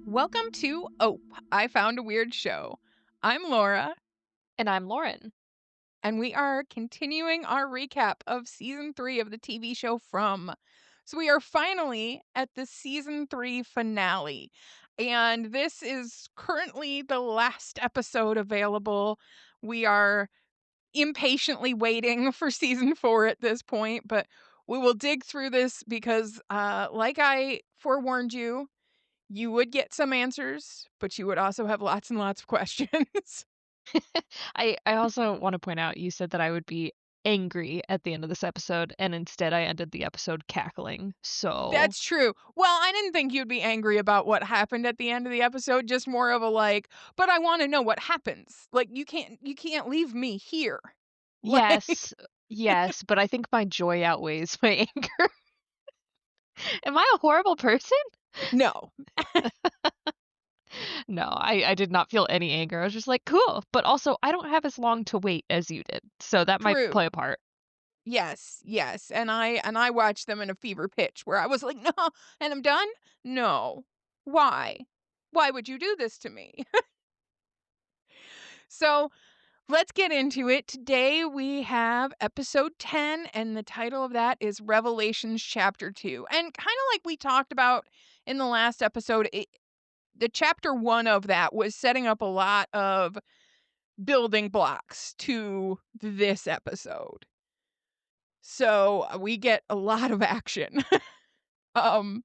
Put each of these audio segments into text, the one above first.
Welcome to I Found a Weird Show. I'm Laura, And I'm Lauren. and we are continuing our recap of season 3 of the TV show From. So we are finally at the season 3 finale, and this is currently the last episode available. We are impatiently waiting for season 4 at this point, but we will dig through this because, like I forewarned you, you would get some answers, but you would also have lots and lots of questions. I also want to point out you said that I would be angry at the end of this episode, and instead I ended the episode cackling. So, That's true. Well, I didn't think you'd be angry about what happened at the end of the episode, just more of a like, but I want to know what happens. Like you can't leave me here. Like yes, yes, but I think my joy outweighs my anger. Am I a horrible person? no. No, I did not feel any anger. I was just like, cool. But also, I don't have as long to wait as you did. So that might play True. a part. Yes, yes. And I watched them in a fever pitch where I was like, "No, and I'm done?" No. Why? Why would you do this to me? So, let's get into it. Today we have episode 10, and the title of that is Revelations Chapter 2. And kind of like we talked about in the last episode, the chapter 1 of that was setting up a lot of building blocks to this episode. So we get a lot of action. um,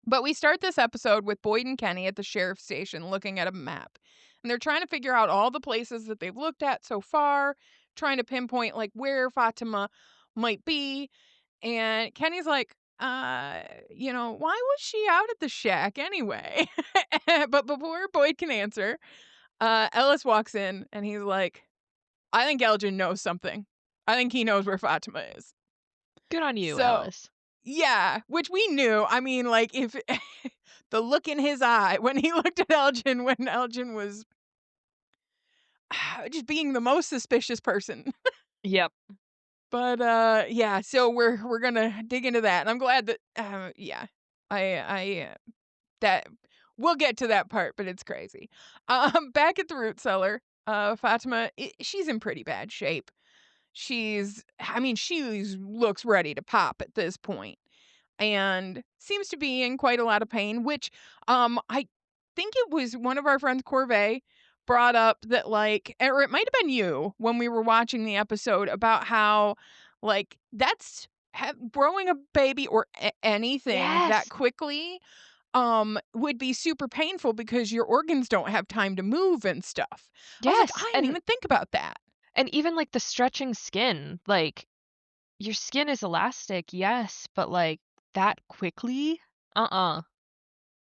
but we start this episode with Boyd and Kenny at the sheriff's station looking at a map. And they're trying to figure out all the places that they've looked at so far, trying to pinpoint like where Fatima might be. And Kenny's like, why was she out at the shack anyway? But before Boyd can answer, Ellis walks in and he's like, I think Elgin knows something. I think he knows where Fatima is. Good on you, So Alice. yeah, which we knew. I mean, like, if the look in his eye when he looked at Elgin when Elgin was just being the most suspicious person. Yep. But, yeah, so we're gonna dig into that, and I'm glad that, yeah, that we'll get to that part, but it's crazy. Back at the root cellar, Fatima, she's in pretty bad shape. She looks ready to pop at this point and seems to be in quite a lot of pain, which I think it was one of our friends, Corvée, brought up that, like, or it might have been you when we were watching the episode about how, like, that's growing a baby or anything that Yes. quickly would be super painful because your organs don't have time to move and stuff. I was like, Yes. I didn't And even think about that. even like the stretching skin, like your skin is elastic, yes, but, like, that quickly? Uh-uh.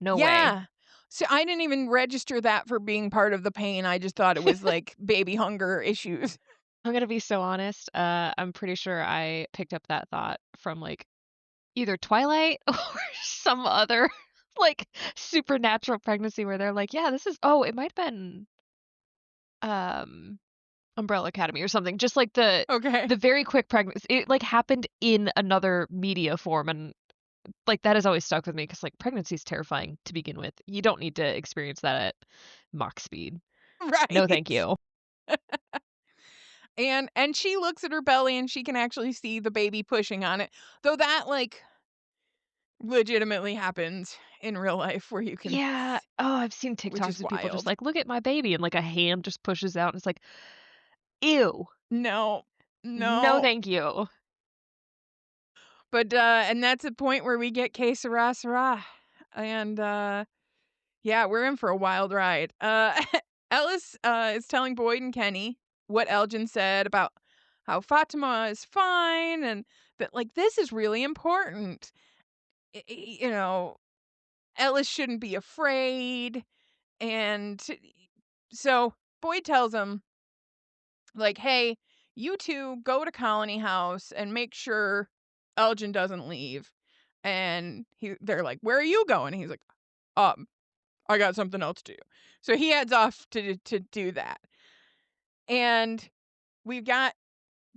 No way. Yeah. So I didn't even register that for being part of the pain. I just thought it was like baby hunger issues. I'm gonna be so honest, I'm pretty sure I picked up that thought from, like, either Twilight or some other, like, supernatural pregnancy where they're like, "Yeah, this is" it might have been, um, Umbrella Academy or something, just, like, Okay. the very quick pregnancy it, like, happened in another media form, and, like, that has always stuck with me because, like, pregnancy is terrifying to begin with. You don't need to experience that at Mach speed. No, thank Right. you. And she looks at her belly and she can actually see the baby pushing on it. Though that like legitimately happens in real life where you can Yeah. I've seen which TikToks is of people just wild. like, "Look at my baby," and, like, a hand just pushes out, and it's like, "Ew. No. No, No. thank you." But and that's a point where we get que sera, sera. And yeah, we're in for a wild ride. Ellis is telling Boyd and Kenny what Elgin said about how Fatima is fine and that, like, this is really important. You know, Ellis shouldn't be afraid. And so Boyd tells him, like, hey, you two go to Colony House and make sure Elgin doesn't leave. And they're like, where are you going? And he's like, um, I got something else to do. So he heads off to do that. And we've got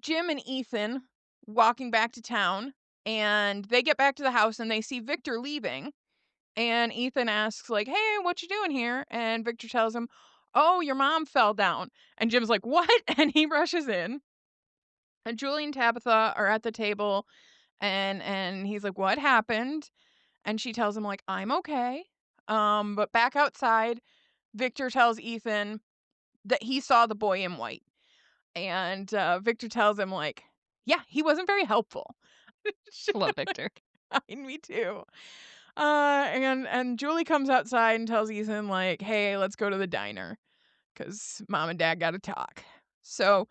Jim and Ethan walking back to town, and they get back to the house and they see Victor leaving. And Ethan asks, like, "Hey, what you doing here?" And Victor tells him, "Oh, your mom fell down." And Jim's like, "What?" And he rushes in. And Julie and Tabitha are at the table, and he's like, "What happened?" And she tells him, like, "I'm okay." But back outside, Victor tells Ethan that he saw the boy in white. And Victor tells him, like, "Yeah, he wasn't very helpful." Love Victor. Me too. And Julie comes outside and tells Ethan, like, "Hey, let's go to the diner, 'cause mom and dad gotta talk." So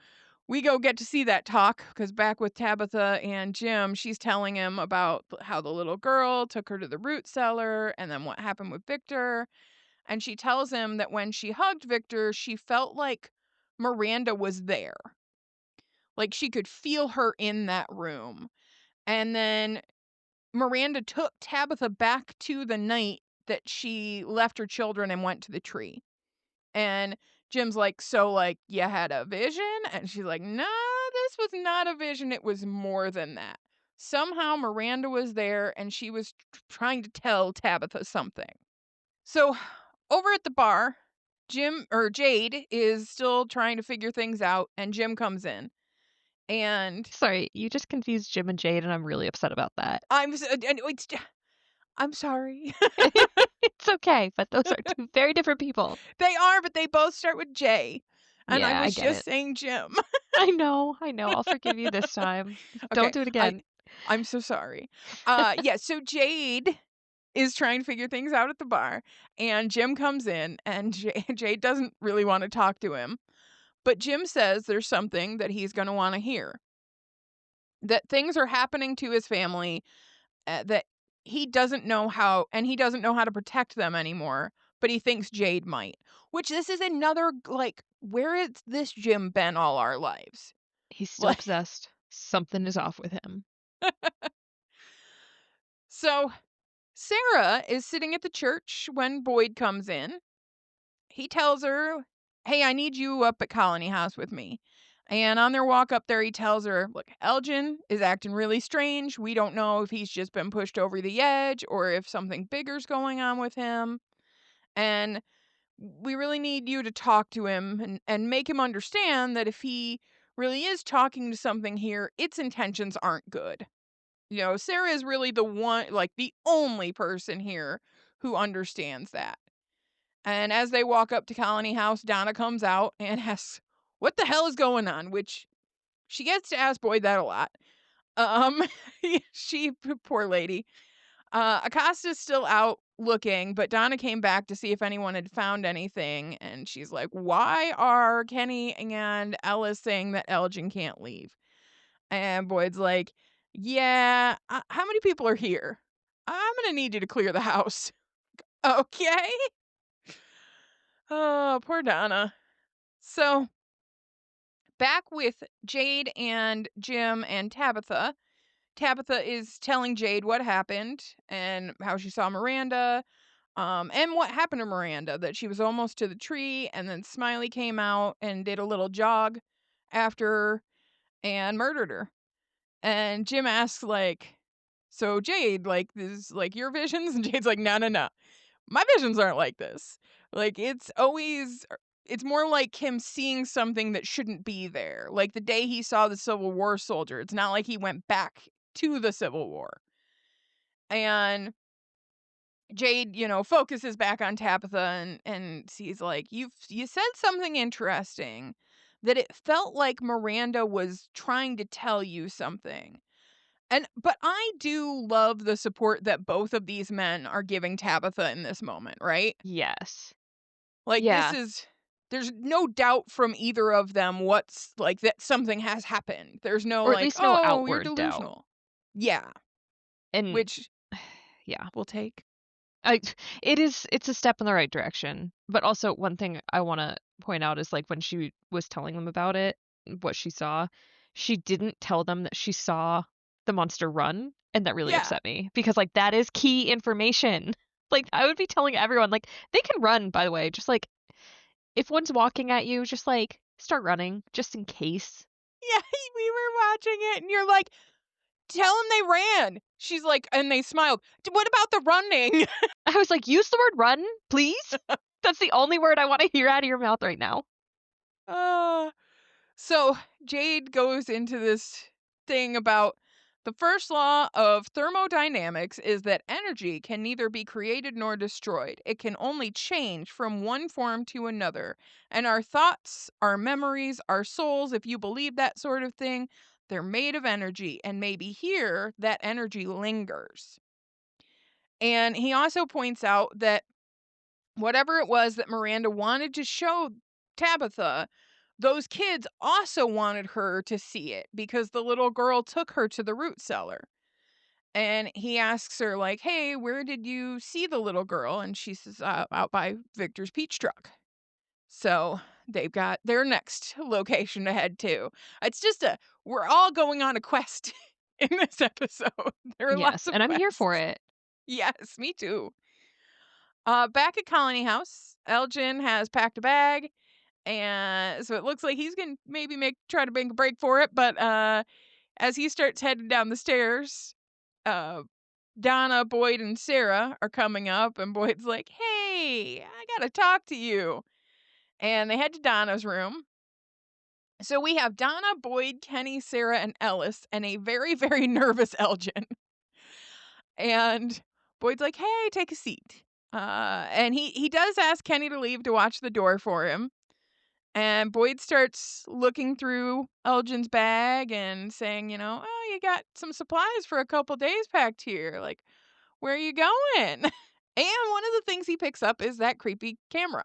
we go get to see that talk, 'cause back with Tabitha and Jim, she's telling him about how the little girl took her to the root cellar and then what happened with Victor. And she tells him that when she hugged Victor, she felt like Miranda was there. Like she could feel her in that room. And then Miranda took Tabitha back to the night that she left her children and went to the tree. And Jim's like, "So, like, you had a vision?" And she's like, "No, this was not a vision. It was more than that. Somehow Miranda was there and she was trying to tell Tabitha something." So, over at the bar, Jim or Jade is still trying to figure things out, and Jim comes in. And Sorry, you just confused Jim and Jade, and I'm really upset about that. I'm sorry. It's okay, but those are two very different people. They are, but they both start with J. And I Yeah, I was get just it. saying Jim. I know, I'll forgive you this time. Don't Okay, do it I again. I'm so sorry. Yeah, so Jade is trying to figure things out at the bar, and Jim comes in, and Jade doesn't really wanna talk to him, but Jim says there's something that he's gonna wanna hear, that things are happening to his family, that he doesn't know how to protect them anymore, but he thinks Jade might, which this is another, like, where has this Jim been all our lives? He's still Like, possessed. Something is off with him. so Sarah is sitting at the church when Boyd comes in. He tells her, "Hey, I need you up at Colony House with me." And on their walk up there, he tells her, "Look, Elgin is acting really strange. We don't know if he's just been pushed over the edge or if something bigger's going on with him. And we really need you to talk to him and make him understand that if he really is talking to something here, its intentions aren't good." Sarah is really the one, like the only person here who understands that. And as they walk up to Colony House, Donna comes out and asks, "What the hell is going on?" Which she gets to ask Boyd that a lot. Um, poor lady. Acosta's still out looking, but Donna came back to see if anyone had found anything, and she's like, "Why are Kenny and Ellis saying that Elgin can't leave?" And Boyd's like, "Yeah, how many people are here? I'm gonna need you to clear the house." Okay. Oh, poor Donna. So, back with Jade and Jim and Tabitha. Tabitha is telling Jade what happened and how she saw Miranda, and what happened to Miranda, that she was almost to the tree, and then Smiley came out and did a little jog after her and murdered her. And Jim asks, like, "So Jade, like, this like your visions?" And Jade's like, "No, no, no. My visions aren't like this. Like, it's more like him seeing something that shouldn't be there. Like the day he saw the Civil War soldier. It's not like he went back to the Civil War." And Jade, focuses back on Tabitha and sees, like, you said something interesting, that it felt like Miranda was trying to tell you something. But I do love the support that both of these men are giving Tabitha in this moment, right? Yes. Like, Yeah, there's no doubt from either of them what's like that something has happened. There's no or at like, least no "Oh, you're outward doubt. delusional." Yeah, And which yeah. we'll take. I it's a step in the right direction, but also one thing I wanna point out is, like, when she was telling them about it, what she saw, she didn't tell them that she saw the monster run, and that really Yeah. upset me because, like, that is key information. Like, I would be telling everyone, like, they can run, by the way, just, like, if one's walking at you, just, like, start running just in case. Yeah, we were watching it and you're like, "Tell them they ran." She's like, and they smiled. "What about the running?" I was like, "Use the word run, please." That's the only word I wanna hear out of your mouth right now. Uh, so Jade goes into this thing about the first law of thermodynamics is that energy can neither be created nor destroyed. It can only change from one form to another. And our thoughts, our memories, our souls, if you believe that sort of thing, they're made of energy. And maybe here that energy lingers. And he also points out that whatever it was that Miranda wanted to show Tabitha, those kids also wanted her to see it because the little girl took her to the root cellar. And he asks her, like, hey, where did you see the little girl? And she says, out by Victor's Peach Truck. So they've got their next location to head to. It's just we're all going on a quest in this episode. There are lots Yes, of and I'm here for quests. it. Yes, me too. Back at Colony House, Elgin has packed a bag, and so it looks like he's gonna maybe try to make a break for it. But as he starts heading down the stairs, uh, Donna, Boyd, and Sarah are coming up, and Boyd's like, "Hey, I gotta talk to you." And they head to Donna's room. So we have Donna, Boyd, Kenny, Sarah, and Ellis, and a very, very nervous Elgin. And Boyd's like, "Hey, take a seat." And he does ask Kenny to leave to watch the door for him. And Boyd starts looking through Elgin's bag and saying, "Oh, you got some supplies for a couple days packed here. Like, where are you going?" And one of the things he picks up is that creepy camera.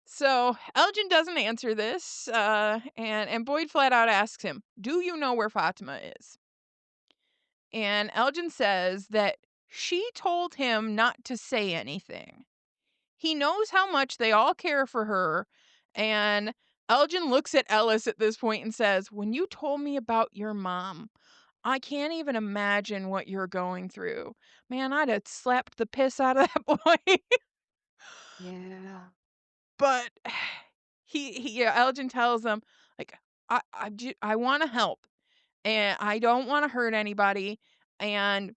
So Elgin doesn't answer this, and Boyd flat out asks him, "Do you know where Fatima is?" And Elgin says that she told him not to say anything. He knows how much they all care for her, and Elgin looks at Ellis at this point and says, "When you told me about your mom, I can't even imagine what you're going through. Man, I'd have slapped the piss out of that boy." Yeah. But yeah, Elgin tells him, like, I wanna help, and I don't wanna hurt anybody, and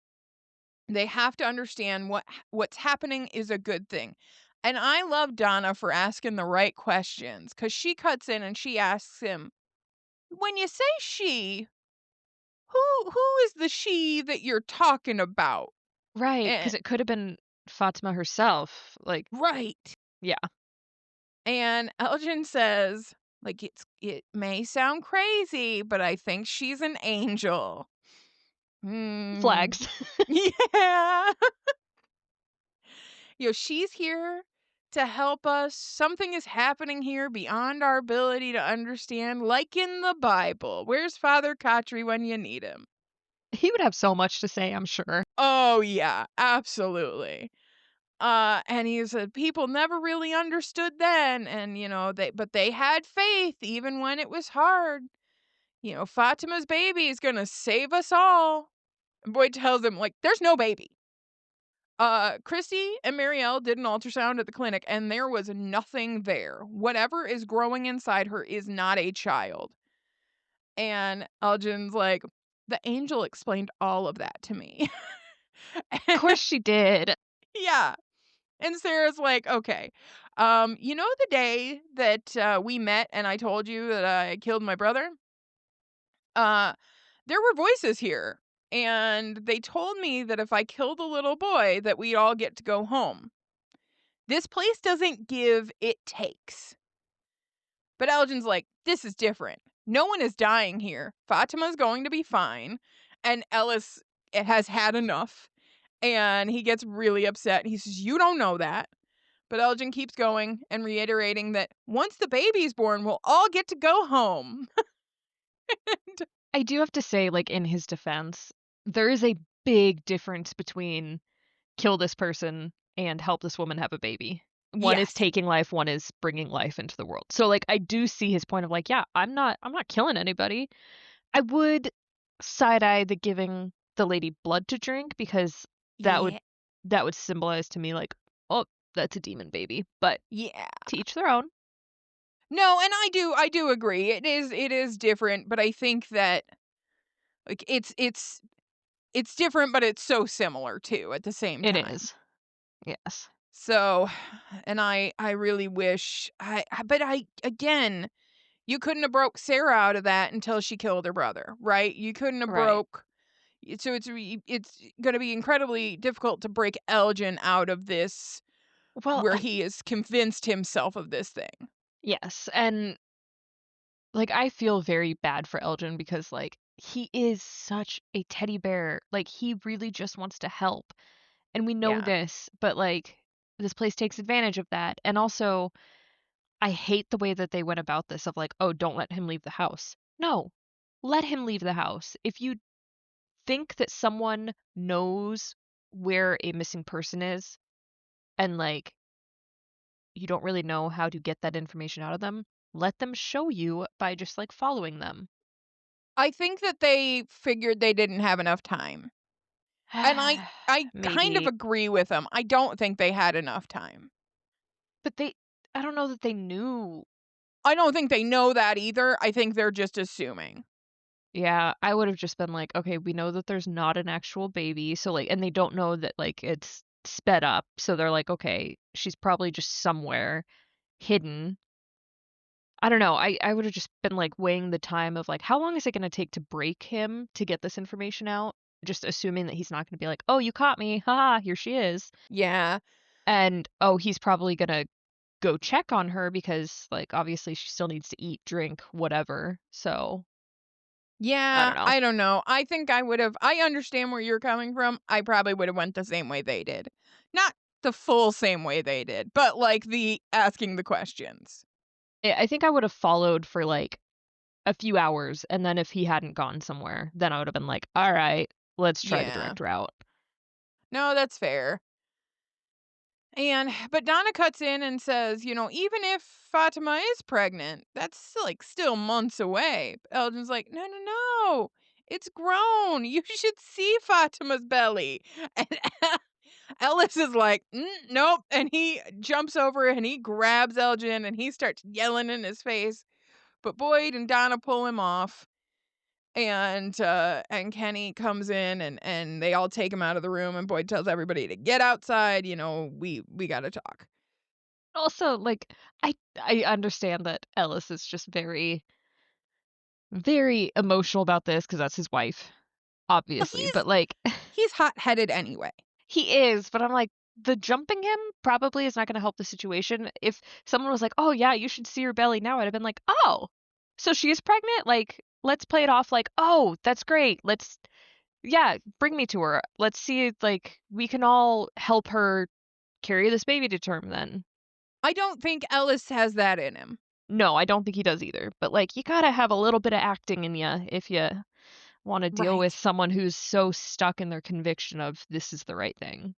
they have to understand what's happening is a good thing. And I love Donna for asking the right questions because she cuts in and she asks him, "When you say she, who is the she that you're talking about?" Right, And because it could have been Fatima herself, like right. yeah. And Elgin says, like, it may sound crazy, but I think she's an angel. Hmm. Flags. Yeah. She's here to help us. Something is happening here beyond our ability to understand, like in the Bible. Where's Father Kotri when you need him? He would have so much to say, I'm sure. Oh, yeah, absolutely. And he said people never really understood then, and they had faith even when it was hard. Fatima's baby is gonna save us all. And Boyd tells him, like, there's no baby. Christy and Marielle did an ultrasound at the clinic, and there was nothing there. Whatever is growing inside her is not a child. And Elgin's like, the angel explained all of that to me. Of course she did. Yeah. And Sarah's like, okay, the day that we met and I told you that I killed my brother? Uh, there were voices here. And they told me that if I killed a little boy, that we'd all get to go home. This place doesn't give, it takes. But Elgin's like, this is different. No one is dying here. Fatima's going to be fine. And Ellis has had enough. And he gets really upset. He says, you don't know that. But Elgin keeps going and reiterating that once the baby's born, we'll all get to go home. And I do have to say, like, in his defense, there is a big difference between kill this person and help this woman have a baby. One is yes. taking life, one is bringing life into the world. So, like, I do see his point of, like, yeah, I'm not killing anybody. I would side eye the giving the lady blood to drink because that would Yeah. that would symbolize to me, like, oh, that's a demon baby. But Yeah. to each their own. No, and I do agree. It is different, but I think that, like, it's different, but it's so similar too at the same It time. is. Yes. So, and I really wish but I again, you couldn't have broke Sarah out of that until she killed her brother, right? You couldn't have Right. broke so it's gonna be incredibly difficult to break Elgin out of this Well, where he has convinced himself of this thing. yes, and, like, I feel very bad for Elgin because, like, he is such a teddy bear, like, he really just wants to help, and we know Yeah. this, but, like, this place takes advantage of that, and also, I hate the way that they went about this of like, "Oh, don't let him leave the house." No, let him leave the house. If you think that someone knows where a missing person is and, like, you don't really know how to get that information out of them, let them show you by just, like, following them. I think that they figured they didn't have enough time. And I kind of Maybe, agree with them. I don't think they had enough time. but I don't know that they knew. I don't think they know that either. I think they're just assuming. Yeah, I would've just been like, "Okay, we know that there's not an actual baby," so, like and they don't know that, like, it's sped up, so they're like, "Okay, she's probably just somewhere hidden." I don't know, I would've just been, like, weighing the time of, like, how long is it gonna take to break him to get this information out? Just assuming that he's not gonna be like, "Oh, you caught me. Ha here she is." Yeah. And, oh, he's probably gonna go check on her because, like, obviously she still needs to eat, drink, whatever, so, I Yeah, don't know. I don't know. I think I understand where you're coming from. I probably would have went the same way they did. Not the full same way they did, but like the asking the questions. I think I would've followed for, like, a few hours, and then if he hadn't gone somewhere, then I would've been like, "Alright, let's try the Yeah. direct route." No, that's fair. But Donna cuts in and says, even if Fatima is pregnant, that's like still months away. Elgin's like, no, no, no. It's grown. You should see Fatima's belly. And Ellis is like, nope. And he jumps over and he grabs Elgin and he starts yelling in his face. But Boyd and Donna pull him off. And Kenny comes in and they all take him out of the room and Boyd tells everybody to get outside, we gotta talk. Also, like, I understand that Ellis is just very, very emotional about this because that's his wife, Well, obviously, he's but, like, he's hot-headed anyway. he is, but I'm like, the jumping him probably is not gonna help the situation. If someone was like, "Oh, yeah, you should see her belly now," I'd have been like, "Oh, so she is pregnant? Like, let's play it off like, oh, that's great. Let's yeah, bring me to her. Let's see, like, we can all help her carry this baby to term then." I don't think Ellis has that in him. No, I don't think he does either, but, like, you gotta have a little bit of acting in ya if you wanna deal with Right. someone who's so stuck in their conviction of this is the right thing.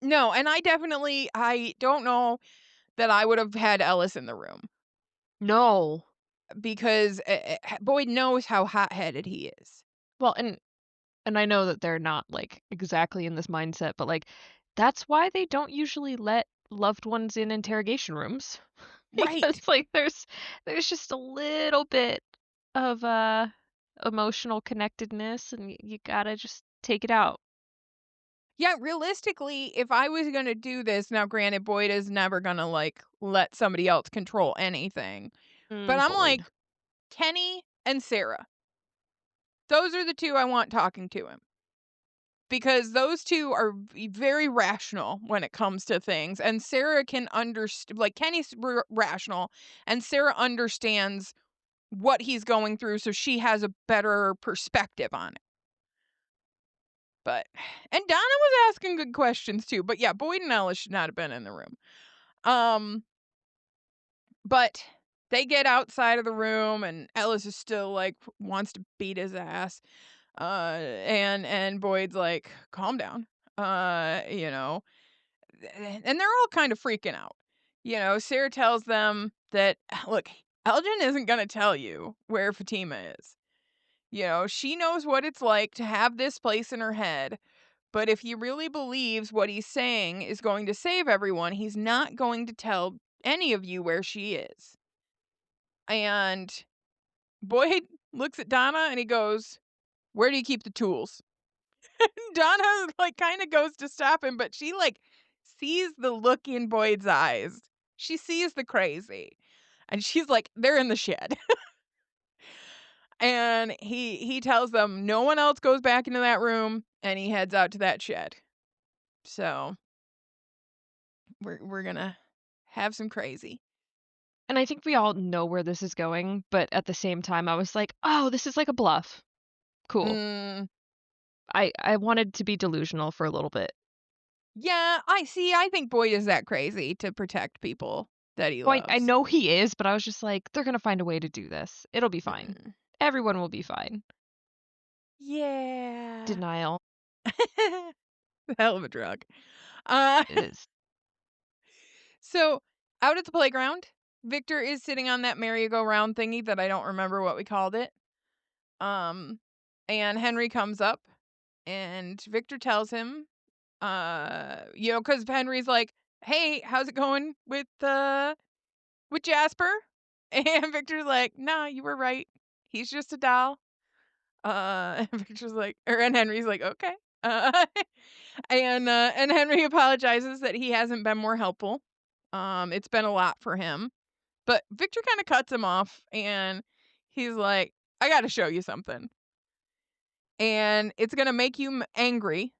No, and I don't know that I would have had Ellis in the room No. because, Boyd knows how hot-headed he is. Well, and I know that they're not, like, exactly in this mindset, but, like, that's why they don't usually let loved ones in interrogation rooms Right. because, like, there's just a little bit of, emotional connectedness, and you gotta just take it out. Yeah, realistically, if I was gonna do this now granted, Boyd is never gonna, like, let somebody else control anything, but I'm Boyd. like, Kenny and Sarah, those are the 2 I want talking to him. Because those 2 are very rational when it comes to things, and Sarah can understand. Like, Kenny's rational, and Sarah understands what he's going through, so she has a better perspective on it, but and Donna was asking good questions too, but yeah, Boyd and Ella should not have been in the room. Um, but they get outside of the room, and Ellis is still, like, wants to beat his ass, and Boyd's like, "Calm down," you know? And they're all kind of freaking out. Sarah tells them that, look, Elgin isn't going to tell you where Fatima is. She knows what it's like to have this place in her head. But if he really believes what he's saying is going to save everyone, he's not going to tell any of you where she is. And Boyd looks at Donna and he goes, "Where do you keep the tools?" Donna, like, kind of goes to stop him, but she, like, sees the look in Boyd's eyes. She sees the crazy. And she's like, "They're in the shed." And he tells them no one else goes back into that room, and he heads out to that shed. So, we're gonna have some crazy. And I think we all know where this is going, but at the same time, I was like, "Oh, this is like a bluff. Cool." Mm, I wanted to be delusional for a little bit. yeah, I think Boyd is that crazy to protect people that he Oh, I loves. know he is, but I was just like, "They're gonna find a way to do this. It'll be fine. Mm. Everyone will be fine." Yeah. Denial. Hell of a drug. Uh, It is. so out at the playground, Victor is sitting on that merry-go-round thingy that I don't remember what we called it. Um, and Henry comes up and Victor tells him, because Henry's like, "Hey, how's it going with Jasper?" And Victor's like, "Nah, you were right. He's just a doll." And Victor's like, and Henry's like, "Okay." Uh, and Henry apologizes that he hasn't been more helpful. It's been a lot for him. But Victor kind of cuts him off and he's like, "I got to show you something. And it's going to make you angry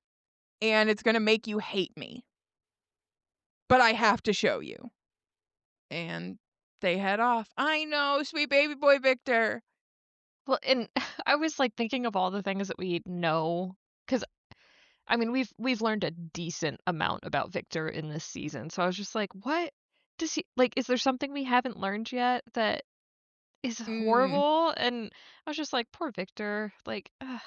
and it's going to make you hate me. But I have to show you." And they head off. I know, sweet baby boy Victor. Well, and I was, like, thinking of all the things that we know, because I mean, we've learned a decent amount about Victor in this season, so I was just like, "What does he like, is there something we haven't learned yet that is Mm. horrible?" And I was just like, "Poor Victor." Like, ugh,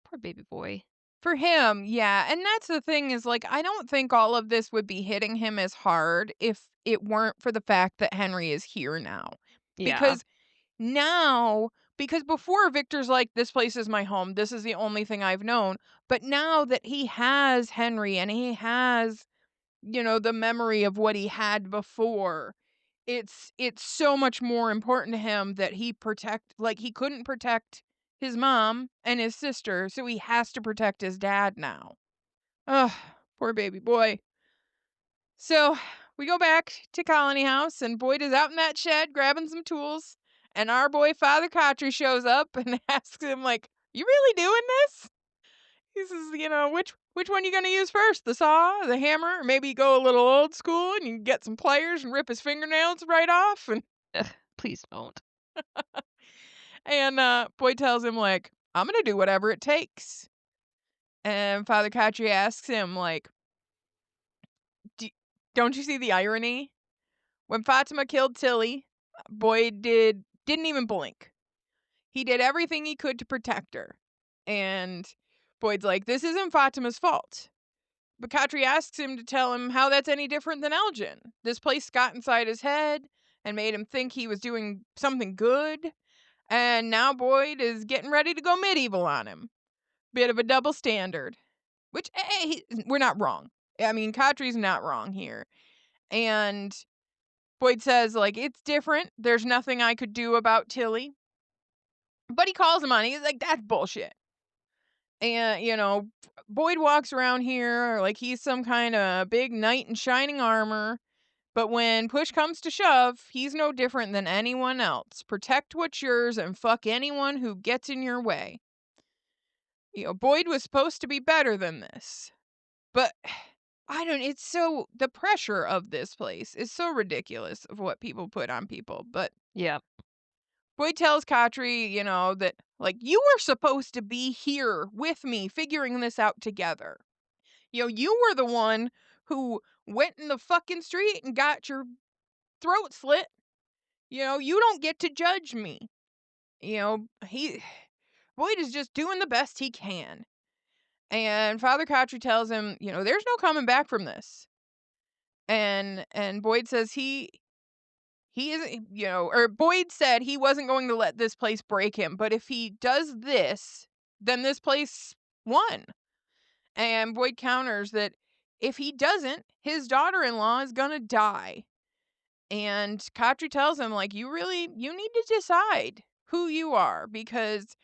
poor baby boy. For him, yeah, and that's the thing is, like, I don't think all of this would be hitting him as hard if it weren't for the fact that Henry is here now. Yeah. Because now because before Victor's like, "This place is my home, this is the only thing I've known," but now that he has Henry and he has, the memory of what he had before, it's so much more important to him that he couldn't protect his mom and his sister, so he has to protect his dad now. Ugh, poor baby boy. So we go back to Colony House, and Boyd is out in that shed grabbing some tools, and our boy Father Cotry shows up and asks him, like, "You really doing this?" He says, which one you gonna use first? The saw, the hammer, or maybe go a little old school and you can get some pliers and rip his fingernails right off. And Ugh, please don't. Boyd tells him, like, "I'm gonna do whatever it takes." And Father Cotry asks him, like, "D- don't you see the irony? When Fatima killed Tilly, Boyd didn't even blink. He did everything he could to protect her." And Boyd's like, "This isn't Fatima's fault." But Katri asks him to tell him how that's any different than Elgin. This place got inside his head and made him think he was doing something good, and now Boyd is getting ready to go medieval on him. Bit of a double standard. Which, hey, we're not wrong. I mean, Katri's not wrong here. And Boyd says, like, "It's different. There's nothing I could do about Tilly." But he calls him on it. He's like, "That's bullshit." And, Boyd walks around here like he's some kind of big knight in shining armor. But when push comes to shove, he's no different than anyone else. Protect what's yours and fuck anyone who gets in your way. Boyd was supposed to be better than this. But it's the pressure of this place is so ridiculous of what people put on people. But Yeah. Boyd tells Katri, that, like, "You were supposed to be here with me figuring this out together. You were the one who went in the fucking street and got your throat slit. You don't get to judge me." He Boyd is just doing the best he can. And Father Katri tells him, "There's no coming back from this." And Boyd says he isn't, or Boyd said he wasn't going to let this place break him, but if he does this, then this place won. And Boyd counters that if he doesn't, his daughter-in-law is gonna die. And Katri tells him, like, you need to decide who you are, because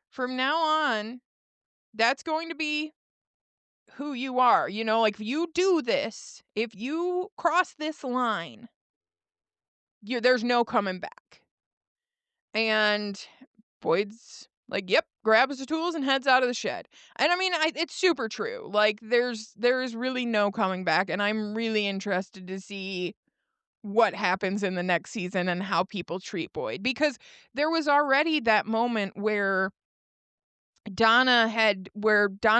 from now on, that's going to be who you are, like, if you do this, if you cross this line, there's no coming back. And Boyd's like, "Yep," grabs the tools and heads out of the shed. And I mean, it's super true. Like, there is really no coming back, and I'm really interested to see what happens in the next season and how people treat Boyd, because there was already that moment where Donna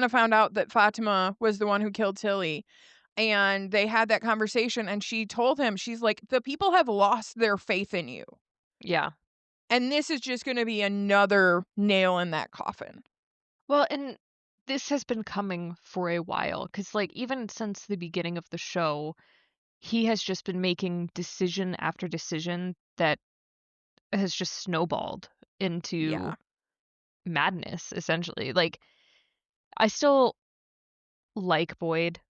found out that Fatima was the one who killed Tilly, and they had that conversation, and she told him, she's like, "The people have lost their faith in you, Yeah. and this is just gonna be another nail in that coffin." Well, and this has been coming for a while because, like, even since the beginning of the show, he has just been making decision after decision that has just snowballed into Yeah. madness, essentially. Like, I still like Boyd,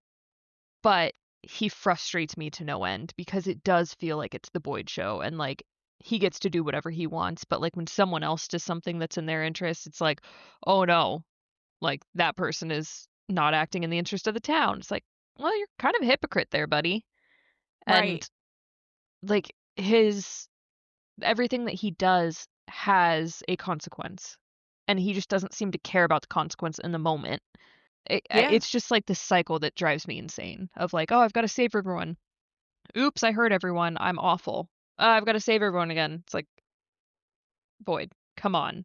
but he frustrates me to no end because it does feel like it's the Boyd show and, like, he gets to do whatever he wants, but, like, when someone else does something that's in their interest, it's like, "Oh, no. Like, that person is not acting in the interest of the town." It's like, "Well, you're kind of a hypocrite there, buddy." Right. And, like, his everything that he does has a consequence, and he just doesn't seem to care about the consequence in the moment. Yeah. It's just, like, this cycle that drives me insane of, like, "Oh, I've gotta save everyone. Oops, I hurt everyone. I'm awful. I've gotta save everyone again." It's like, "Boyd, come on."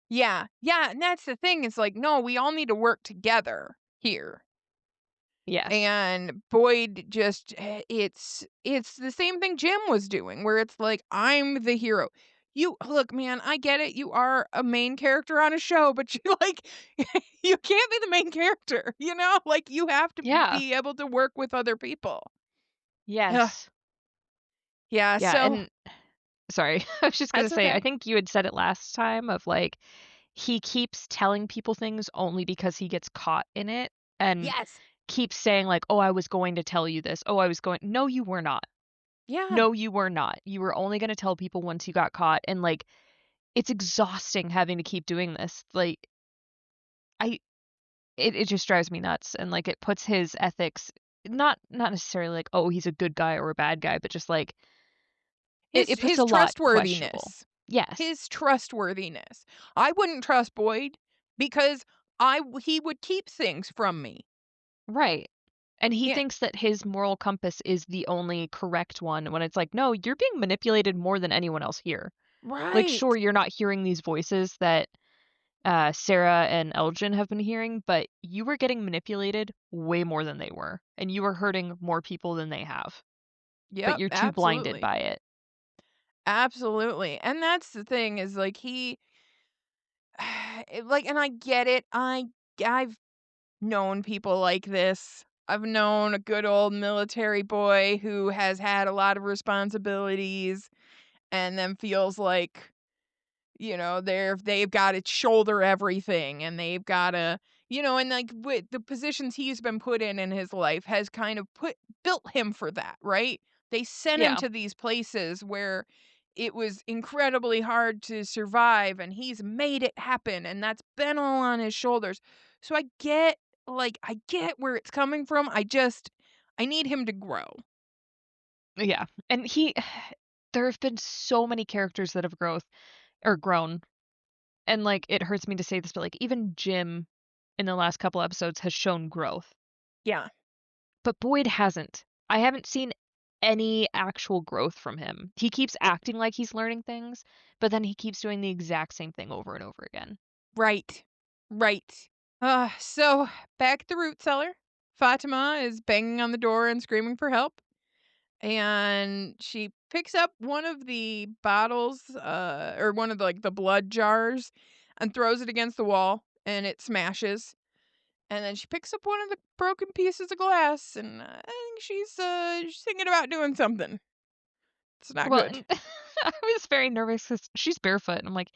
Yeah. Yeah, and that's the thing, it's like, no, we all need to work together here. Yes. And Boyd just it's the same thing Jim was doing, where it's like, "I'm the hero." You look, man, I get it, you are a main character on a show, but you, like, you can't be the main character, you know? Like, you have to Yeah. be able to work with other people. Ugh. Yes. Yeah, Yeah, so and sorry, I was just gonna that's say, I okay. think you had said it last time of, like, he keeps telling people things only because he gets caught in it and Yes. keeps saying, like, "Oh, I was going to tell you this. Oh, I was going" No, you were not. Yeah. No, you were not. You were only gonna tell people once you got caught, and, like, it's exhausting having to keep doing this. Like, I it just drives me nuts, and, like, it puts his ethics not necessarily like, "Oh, he's a good guy or a bad guy," but just, like, it puts His a lot questionable. trustworthiness. Yes. His trustworthiness. I wouldn't trust Boyd because he would keep things from me. Right. And he Yeah. thinks that his moral compass is the only correct one when it's like, "No, you're being manipulated more than anyone else here." Like, sure, Right. you're not hearing these voices that, Sarah and Elgin have been hearing, but you were getting manipulated way more than they were, and you were hurting more people than they have, but Yep, you're too blinded absolutely. by it. Absolutely. And that's the thing is like like, and I get it. I've known people like this. I've known a good old military boy who has had a lot of responsibilities and then feels like, they've got to shoulder everything, and they've got to, and like with the positions he's been put in his life has kind of built him for that, right? They sent him Yeah. to these places where it was incredibly hard to survive, and he's made it happen, and that's been all on his shoulders. So I get where it's coming from. I need him to grow. Yeah. And there have been so many characters that have grown, and, like, it hurts me to say this, but, like, even Jim in the last couple episodes has shown growth. Yeah. But Boyd hasn't. I haven't seen any actual growth from him. He keeps acting like he's learning things, but then he keeps doing the exact same thing over and over again. Right. Right. So back at the root cellar, Fatima is banging on the door and screaming for help. And she picks up one of the bottles, or one of the blood jars, and throws it against the wall, and it smashes. And then she picks up one of the broken pieces of glass, and I think she's thinking about doing something. It's not Well, good. and I was very nervous because she's barefoot, and I'm like,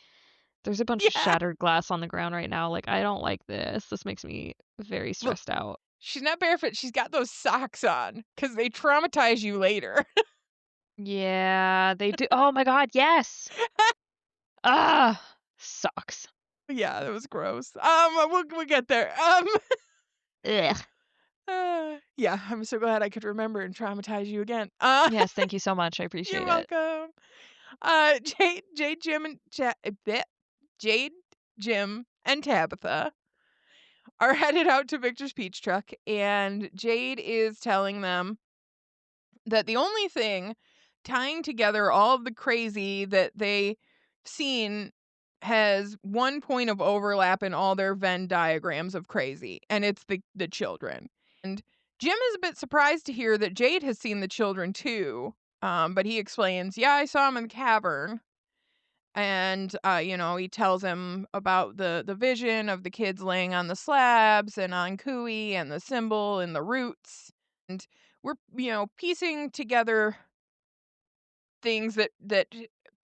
"There's a bunch of Yeah. shattered glass on the ground right now, like, I don't like this. This makes me very Well, stressed out." she's not barefoot. She's got those socks on because they traumatize you later. Yeah, they do oh my god, yes! Ah, sucks. Yeah, that was gross. We'll get there. Ugh. Yeah, I'm so glad I could remember and traumatize you again. Yes, thank you so much, I You're appreciate it. welcome. Jim, and Jade, Jim, and Tabitha are headed out to Victor's Peach Truck, and Jade is telling them that the only thing tying together all of the crazy that they seen has one point of overlap in all their Venn diagrams of crazy, and it's the children. And Jim is a bit surprised to hear that Jade has seen the children too. But he explains, "Yeah, I saw him in the cavern." And he tells him about the vision of the kids laying on the slabs and on Cooey and the symbol and the roots. And we're piecing together things that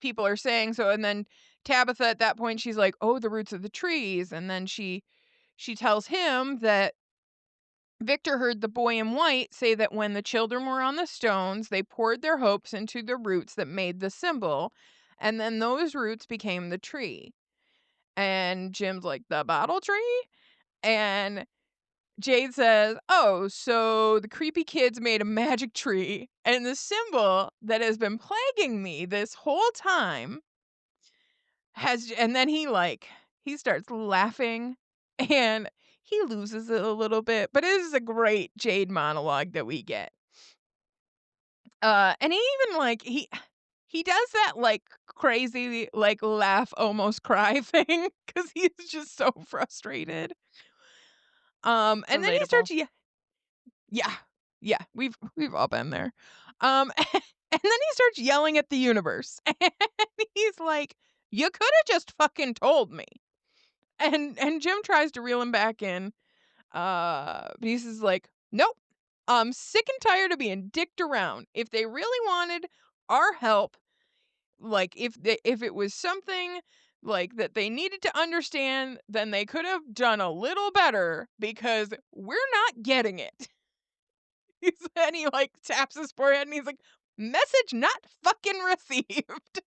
people are saying. So and then Tabitha at that point, she's like, "Oh, the roots of the trees." And then she tells him that Victor heard the boy in white say that when the children were on the stones, they poured their hopes into the roots that made the symbol, and then those roots became the tree. And Jim's like, "The bottle tree?" And Jade says, "Oh, so the creepy kids made a magic tree, and the symbol that has been plaguing me this whole time has." And then he starts laughing, and he loses it a little bit, but it is a great Jade monologue that we get. And he even he does that crazy laugh almost cry thing because he's just so frustrated. And then he Relatable. starts yeah. Yeah, we've all been there. And then he starts yelling at the universe. And he's like, "You coulda just fucking told me." And Jim tries to reel him back in. But he's just like, "Nope. I'm sick and tired of being dicked around. If they really wanted our help, like if it was something like that they needed to understand, then they could have done a little better because we're not getting it." And he taps his forehead and he's like, "Message not fucking received."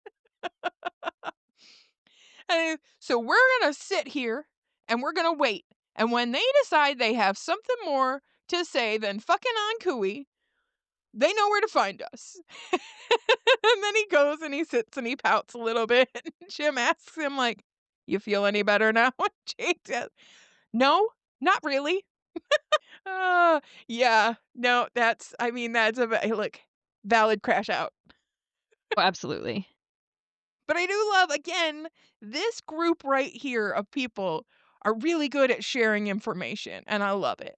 So we're gonna sit here and we're gonna wait. And when they decide they have something more to say than fucking on Cooey, they know where to find us. And then he goes and he sits and he pouts a little bit. And Jim asks him, like, "You feel any better now?" And Jake says, "No, not really." Yeah. No, I mean, that's look, valid crash out. Oh, absolutely. But I do love, again, this group right here of people are really good at sharing information, and I love it.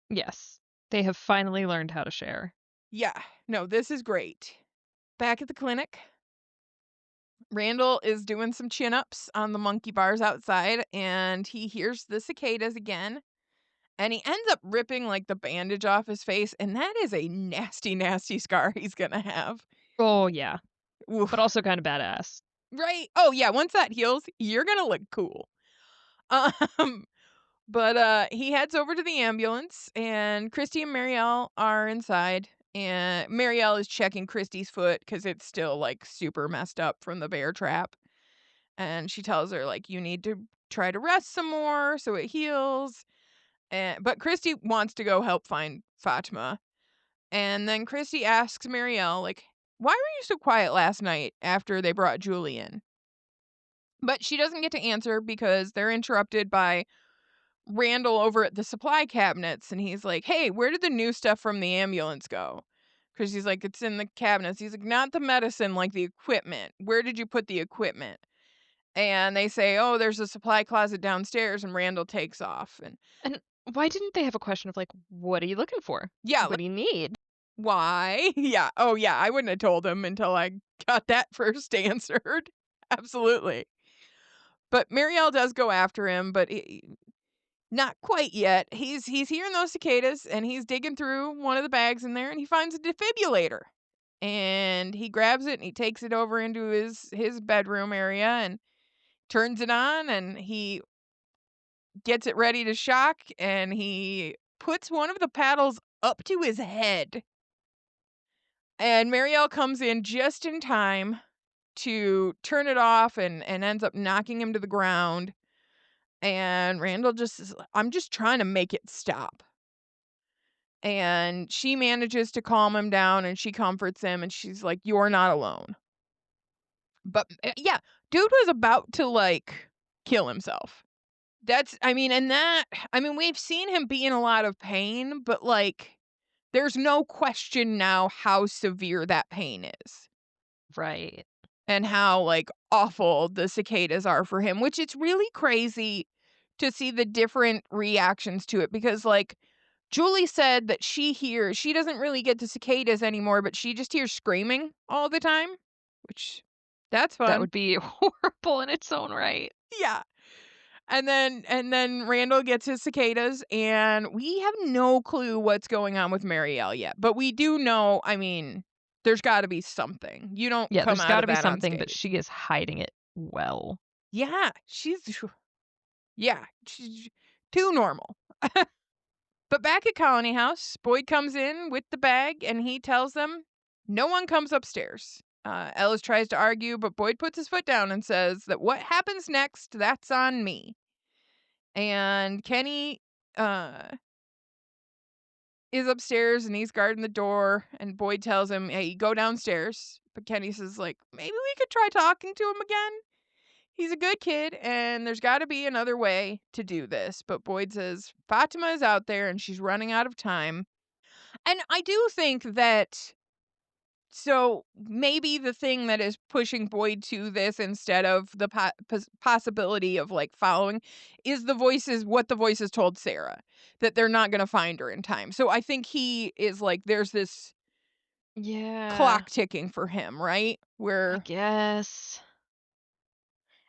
Yes. They have finally learned how to share. Yeah. No, this is great. Back at the clinic, Randall is doing some chin ups on the monkey bars outside, and he hears the cicadas again. And he ends up ripping the bandage off his face, and that is a nasty, nasty scar he's gonna have. Oh, yeah, but Oof. also kinda badass. Right? Oh yeah, once that heals, you're gonna look cool. Um, but he heads over to the ambulance, and Christy and Marielle are inside. And Marielle is checking Christy's foot because it's still super messed up from the bear trap. And she tells her you need to try to rest some more so it heals. And but Christy wants to go help find Fatima. And then Christy asks Marielle, "Why were you so quiet last night after they brought Julie in?" But she doesn't get to answer because they're interrupted by Randall over at the supply cabinets. And he's like, "Hey, where did the new stuff from the ambulance go?" Because he's like, "It's in the cabinets." He's like, "Not the medicine, the equipment. Where did you put the equipment?" And they say, "Oh, there's a supply closet downstairs." And Randall takes off. And And why didn't they have a question of, like, "What are you looking for? yeah, What do you need?" why? Yeah. Oh, yeah. I wouldn't have told him until I got that first answered. Absolutely. But Marielle does go after him, but not quite yet. He's hearing those cicadas and he's digging through one of the bags in there and he finds a defibrillator. And he grabs it and he takes it over into his bedroom area and turns it on and he gets it ready to shock and he puts one of the paddles up to his head. And Marielle comes in just in time to turn it off and ends up knocking him to the ground. And Randall just is like, "I'm just trying to make it stop." And she manages to calm him down and she comforts him and she's like, "You're not alone." But, yeah, dude was about to, like, kill himself. I mean, and that I mean, we've seen him be in a lot of pain, but, like, there's no question now how severe that pain is Right. and how, like, awful the cicadas are for him, which it's really crazy to see the different reactions to it because, like, Julie said that she doesn't really get the cicadas anymore, but she just hears screaming all the time, which that's That fun. would be horrible in its own right. Yeah. And then Randall gets his cicadas, and we have no clue what's going on with Marielle yet. But we do know, I mean, there's gotta be something. You don't Yeah, come there's out of gotta be that something, but unscathed. she is hiding it well. Yeah, she's too normal. But back at Colony House, Boyd comes in with the bag, and he tells them no one comes upstairs. Ellis tries to argue, but Boyd puts his foot down and says that what happens next, that's on me. And Kenny, uh is upstairs and he's guarding the door and Boyd tells him, "Hey, go downstairs." But Kenny says like, "Maybe we could try talking to him again. He's a good kid and there's got to be another way to do this." But Boyd says, "Fatima is out there and she's running out of time." And I do think that so maybe the thing that is pushing Boyd to this instead of the possibility of like following is what the voices told Sarah that they're not going to find her in time. So I think he is like there's this Yeah, clock ticking for him, right? I Where guess.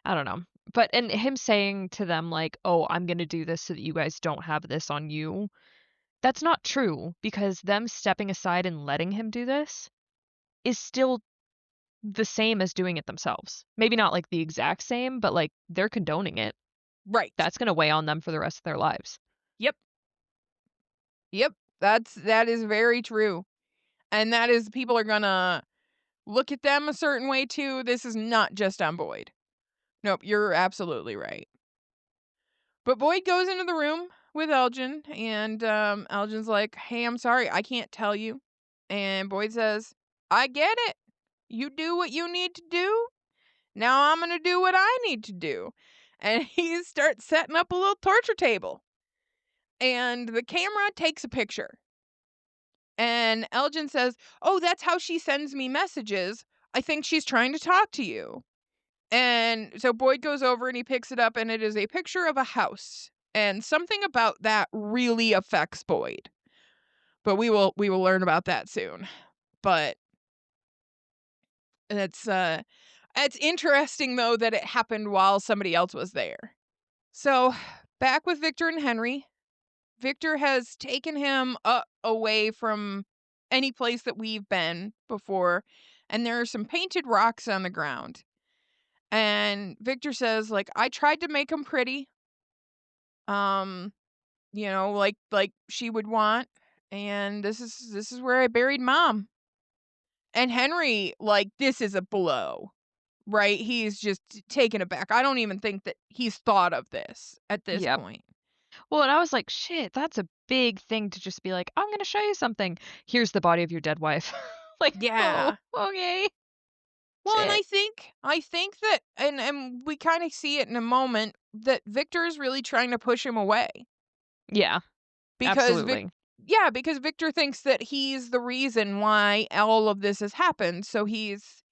I don't know. But and him saying to them like, "Oh, I'm gonna do this so that you guys don't have this on you." That's not true because them stepping aside and letting him do this is still the same as doing it themselves. Maybe not like the exact same, but like they're condoning it. right. That's gonna weigh on them for the rest of their lives. Yep. Yep. That is very true. And that is people are going to look at them a certain way too. This is not just on Boyd. Nope, you're absolutely right. But Boyd goes into the room with Elgin, and Elgin's like, "Hey, I'm sorry, I can't tell you." And Boyd says, "I get it. You do what you need to do. Now I'm gonna do what I need to do." And he starts setting up a little torture table. And the camera takes a picture. And Elgin says, "Oh, that's how she sends me messages. I think she's trying to talk to you." And so Boyd goes over and he picks it up, and it is a picture of a house. And something about that really affects Boyd. But we will learn about that soon. But it's interesting though that it happened while somebody else was there. So back with Victor and Henry, Victor has taken him away from any place that we've been before, and there are some painted rocks on the ground. And Victor says, like, "I tried to make them pretty, um, like she would want, and this is where I buried mom." And Henry, like, this is a blow, right? He's just taken aback. I don't even think that he's thought of this at this Yep. point. Well, and I was like, "Shit, that's a big thing to just be like, I'm gonna show you something. Here's the body of your dead wife." Like, "Oh, Yeah. okay. Well, and Shit." I think that and we kind of see it in a moment that Victor is really trying to push him away Yeah, because absolutely. because Victor thinks that he's the reason why all of this has happened. So he's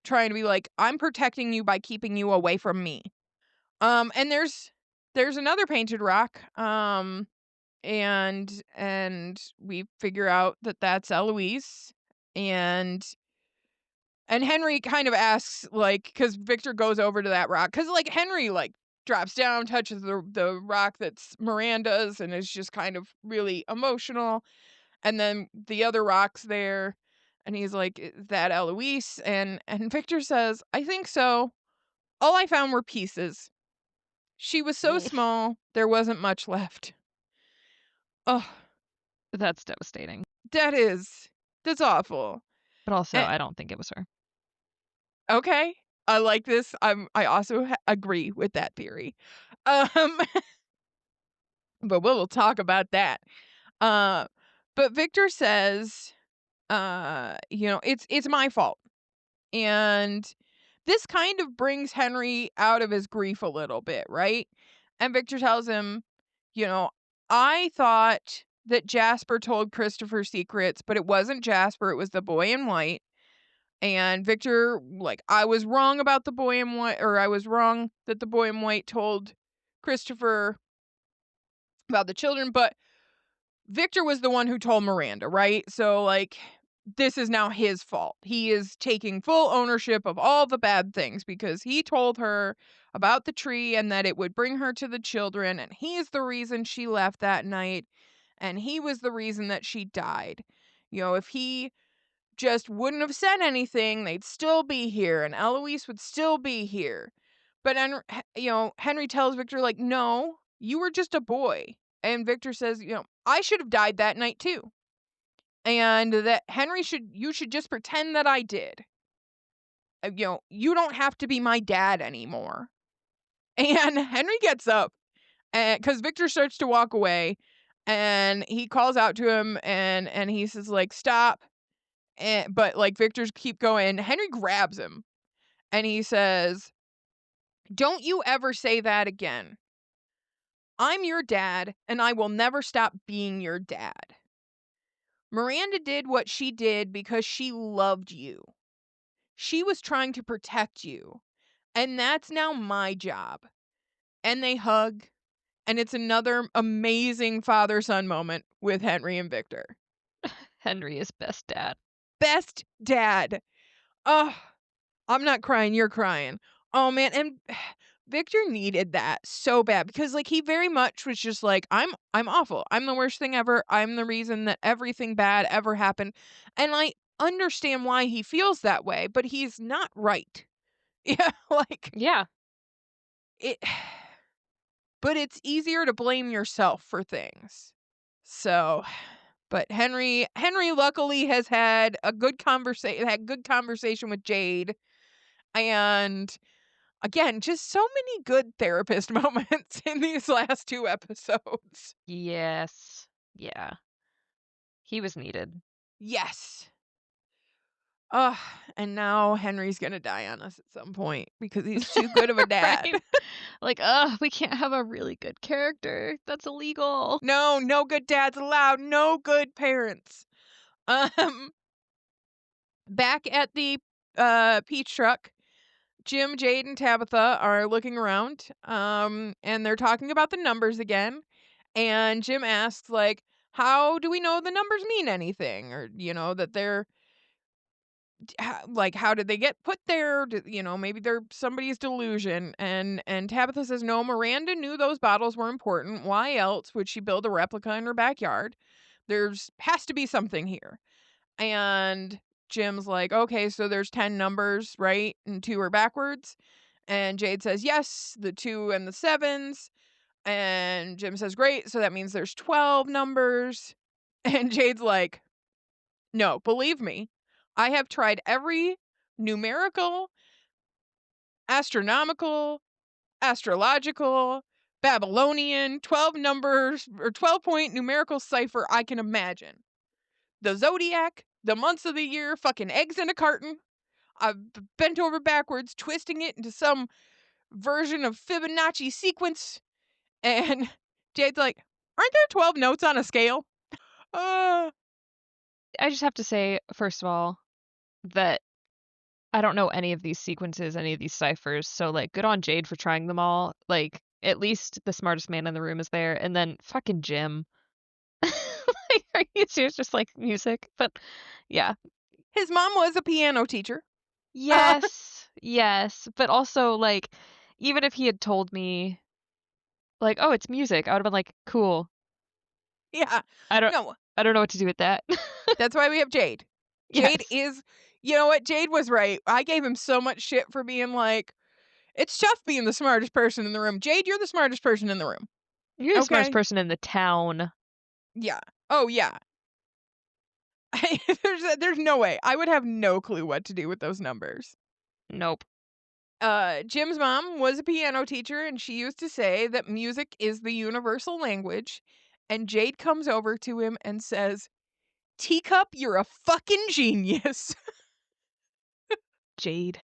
trying to be like, "I'm protecting you by keeping you away from me." And there's another painted rock. And we figure out that that's Eloise. And Henry kind of asks, like, because Victor goes over to that rock, because like Henry like drops down, touches the rock that's Miranda's, and is just kind of really emotional. And then the other rock's there, and he's like, "Is that Eloise?" And Victor says, "I think so. All I found were pieces. She was so Mm. small, there wasn't much left." Oh, That's devastating. that is that's awful. But also, Eh, I don't think it was her. okay. I like this. I also agree with that theory. Um, but we'll talk about that. Uh, but Victor says, it's my fault. And this kind of brings Henry out of his grief a little bit, right? And Victor tells him, you know, I thought that Jasper told Christopher secrets, but it wasn't Jasper, it was the boy in white. And Victor, like, I was wrong about the boy in white, or I was wrong that the boy in white told Christopher about the children, but Victor was the one who told Miranda, right? So, like, this is now his fault. He is taking full ownership of all the bad things because he told her about the tree and that it would bring her to the children, and he's the reason she left that night, and he was the reason that she died. If he just wouldn't have said anything, they'd still be here, and Eloise would still be here. But Henry tells Victor, like, no, you were just a boy. And Victor says, I should have died that night too. And that you should just pretend that I did. You don't have to be my dad anymore. And Henry gets up because Victor starts to walk away and he calls out to him and he says, like, stop. But like Victor's keep going. Henry grabs him and he says, don't you ever say that again. I'm your dad, and I will never stop being your dad. Miranda did what she did because she loved you. She was trying to protect you, and that's now my job. And they hug, and it's another amazing father-son moment with Henry and Victor. Henry is best dad. Best dad. Oh, I'm not crying, you're crying. Oh man, and Victor needed that so bad because like he very much was just like I'm awful. I'm the worst thing ever. I'm the reason that everything bad ever happened. And I understand why he feels that way, but he's not right. Yeah, like Yeah. it but it's easier to blame yourself for things. So, but Henry luckily has had good conversation with Jade and again, just so many good therapist moments in these last 2 episodes. Yes. Yeah. He was needed. Yes. Ugh, and now Henry's gonna die on us at some point because he's too good of a dad. Right? Like, we can't have a really good character. That's illegal. No, no good dads allowed, no good parents. Um, back at the, peach truck, Jim, Jade, and Tabitha are looking around, and they're talking about the numbers again, and Jim asks, like, "How do we know the numbers mean anything?" Or, that they're like, "How did they get put there?" Maybe they're somebody's delusion, and Tabitha says, "No, Miranda knew those bottles were important. Why else would she build a replica in her backyard? Has to be something here." And Jim's like, "Okay, so there's 10 numbers, right? And 2 are backwards?" And Jade says, "Yes, the 2 and the 7s." And Jim says, "Great, so that means there's 12 numbers." And Jade's like, "No, believe me, I have tried every numerical, astronomical, astrological, Babylonian, 12 numbers or 12-point numerical cipher I can imagine. The zodiac, the months of the year, fucking eggs in a carton. I've bent over backwards, twisting it into some version of Fibonacci sequence." And Jade's like, "Aren't there 12 notes on a scale?" Uh, I just have to say, first of all, that I don't know any of these sequences, any of these ciphers, so, like, good on Jade for trying them all. Like, at least the smartest man in the room is there, and then fucking Jim. Like, are you serious? Just, like, music? But, yeah. his mom was a piano teacher. Uh, Yes, yes, but also, like, even if he had told me, like, "Oh, it's music," I would've been like, "Cool. yeah. I don't No, I don't know what to do with that." that's why we have Jade. Jade Yes. is, you know what? Jade was right. I gave him so much shit for being like, it's tough being the smartest person in the room. Jade, you're the smartest person in the room. You're the smartest Okay? person in the town. Yeah. Oh, yeah. There's no way. I would have no clue what to do with those numbers. Nope. Jim's mom was a piano teacher, and she used to say that music is the universal language, and Jade comes over to him and says, "Teacup, you're a fucking genius." Jade.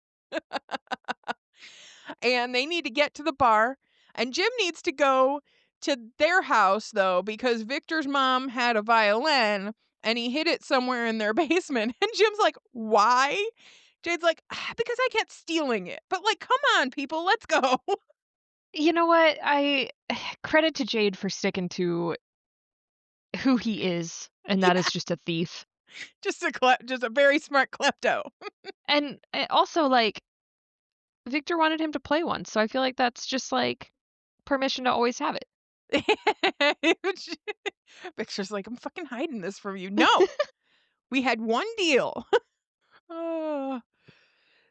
And they need to get to the bar, and Jim needs to go to their house, though, because Victor's mom had a violin, and he hid it somewhere in their basement, and Jim's like, "Why?" Jade's like, Because I kept stealing it." But, like, come on, people, let's go." You know what? I credit to Jade for sticking to who he is, and that Yeah, is just a thief. just a very smart klepto. And also, like, Victor wanted him to play one, so I feel like that's just like permission to always have Victor's like, "I'm fucking hiding this from you." "No, we had one deal." Oh.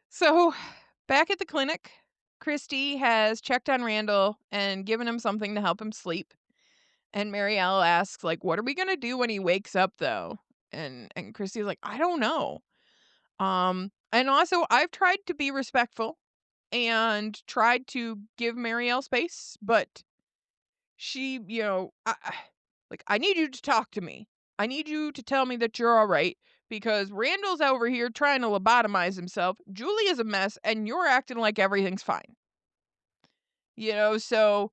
So, back at the clinic, Christy has checked on Randall and given him something to help him sleep. And Marielle asks, like, "What are we gonna do when he wakes up, though?" And Christy's like, "I don't know." And also, I've tried to be respectful and tried to give Marielle space, but she, like, "I need you to talk to me. I need you to tell me that you're all right because Randall's over here trying to lobotomize himself. Julie is a mess, and you're acting like everything's fine." So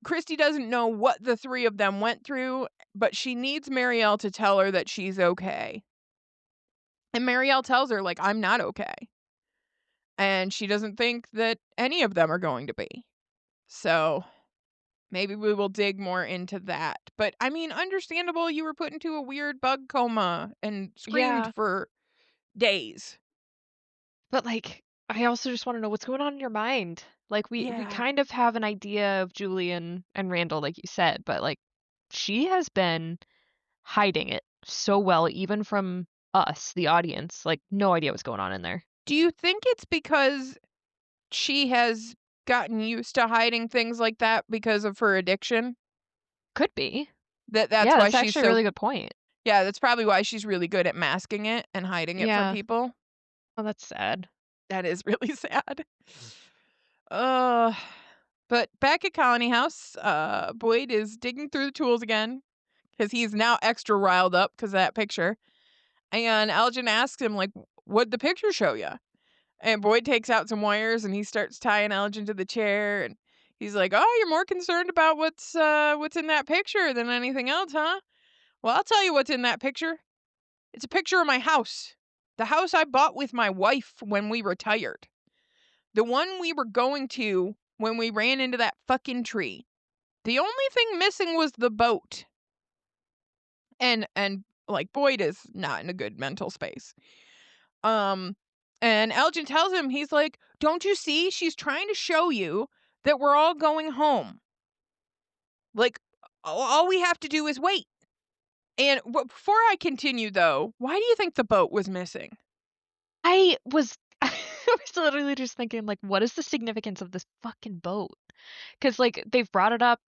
Christy doesn't know what the 3 of them went through, but she needs Marielle to tell her that she's okay. And Marielle tells her, like, "I'm not okay." And she doesn't think that any of them are going to be. So maybe we will dig more into that. But I mean, understandable, you were put into a weird bug coma and screamed Yeah, for days. but, like, I also just wanna know what's going on in your mind. Like, we Yeah. kind of have an idea of Julian and Randall, like you said, but, like, she has been hiding it so well, even from us, the audience, like, no idea what's going on in there. Do you think it's because she has gotten used to hiding things like that because of her addiction? Could be. That's Yeah, why that's she's actually a so really good point. Yeah, that's probably why she's really good at masking it and hiding it from Yeah. people. Oh, that's sad. That is really sad. Uh, but back at Colony House, Boyd is digging through the tools again because he's now extra riled up because of that picture. And Elgin asks him, like, "What'd the picture show you?" And Boyd takes out some wires and he starts tying Elgin to the chair. And he's like, "Oh, you're more concerned about what's in that picture than anything else, huh? Well, I'll tell you what's in that picture. It's a picture of my house. The house I bought with my wife when we retired. The one we were going to when we ran into that fucking tree. The only thing missing was the boat." And like Boyd is not in a good mental space. Um and Elgin tells him, he's like, "Don't you see? She's trying to show you that we're all going home. Like all we have to do is wait." And before I continue though, why do you think the boat was missing? I was I was literally just thinking, like, what is the significance of this fucking boat? Because like, they've brought it up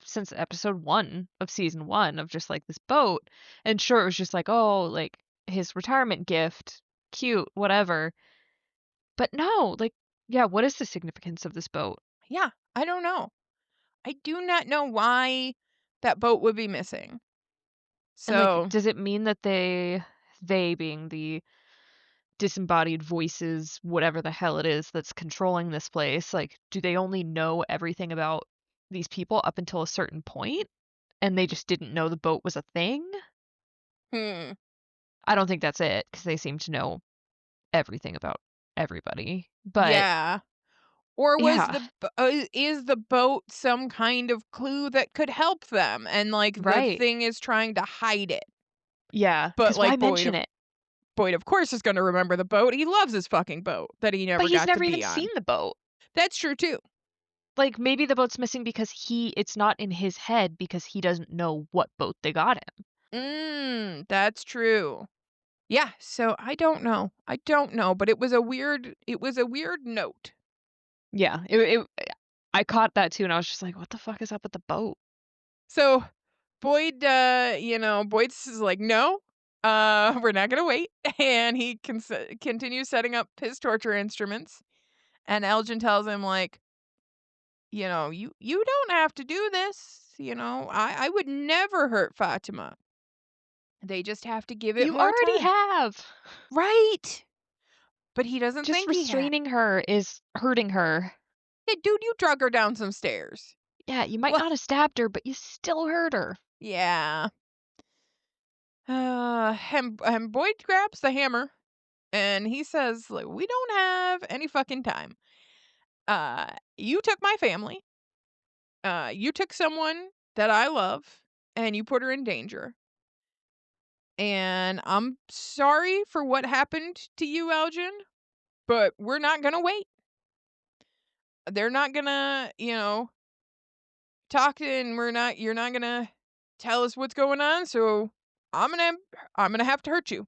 since episode 1 of season 1 of just, like, this boat, and sure, it was just like, "Oh, like, his retirement gift, cute, whatever." But no, like, yeah, what is the significance of this boat? Yeah, I don't know. I do not know why that boat would be missing. And, like, So, does it mean that they being the disembodied voices, whatever the hell it is that's controlling this place, like, do they only know everything about these people up until a certain point, and they just didn't know the boat was a thing? hmm, I don't think that's it, because they seem to know everything about everybody, but yeah. Or yeah, is the boat some kind of clue that could help them and like the right. thing is trying to hide it? Yeah, But because why like mention it? Boyd of course is going to remember the boat. He loves his fucking boat that he But never he's got to never even be seen on. the boat. That's true too. Like, maybe the boat's missing because it's not in his head because he doesn't know what boat they got him. That's true. Yeah, so I don't know. I don't know, but it was a weird note. Yeah, it I caught that too, and I was just like, "What the fuck is up with the boat?" So Boyd, Boyd's is like, "No. we're not gonna wait." And he continues setting up his torture instruments, and Elgin tells him, like, "You don't have to do this, I would never hurt Fatima. They just have to give it You more already time." have. Right! But he doesn't Just think he had. restraining her is hurting her. "Hey, dude, you drug her down some stairs." Yeah, you might Well, not have stabbed her, but you still hurt her. yeah. And Boyd grabs the hammer, and he says, like, "We don't have any fucking time. You took my family. You took someone that I love, and you put her in danger. And I'm sorry for what happened to you, Elgin, but we're not gonna wait. They're not gonna, talk and you're not gonna tell us what's going on, so I'm gonna I'm gonna have to hurt you.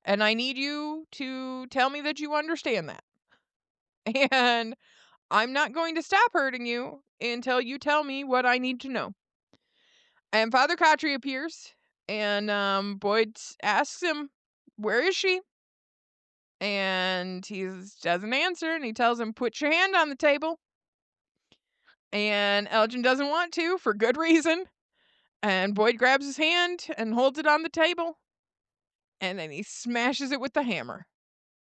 And I need you to tell me that you understand that. And I'm not going to stop hurting you until you tell me what I need to know." And Father Khatri appears, and Boyd asks him, "Where is she?" And he doesn't answer, and he tells him, "Put your hand on the table." And Elgin doesn't want to, for good reason. And Boyd grabs his hand and holds it on the table, and then he smashes it with the hammer.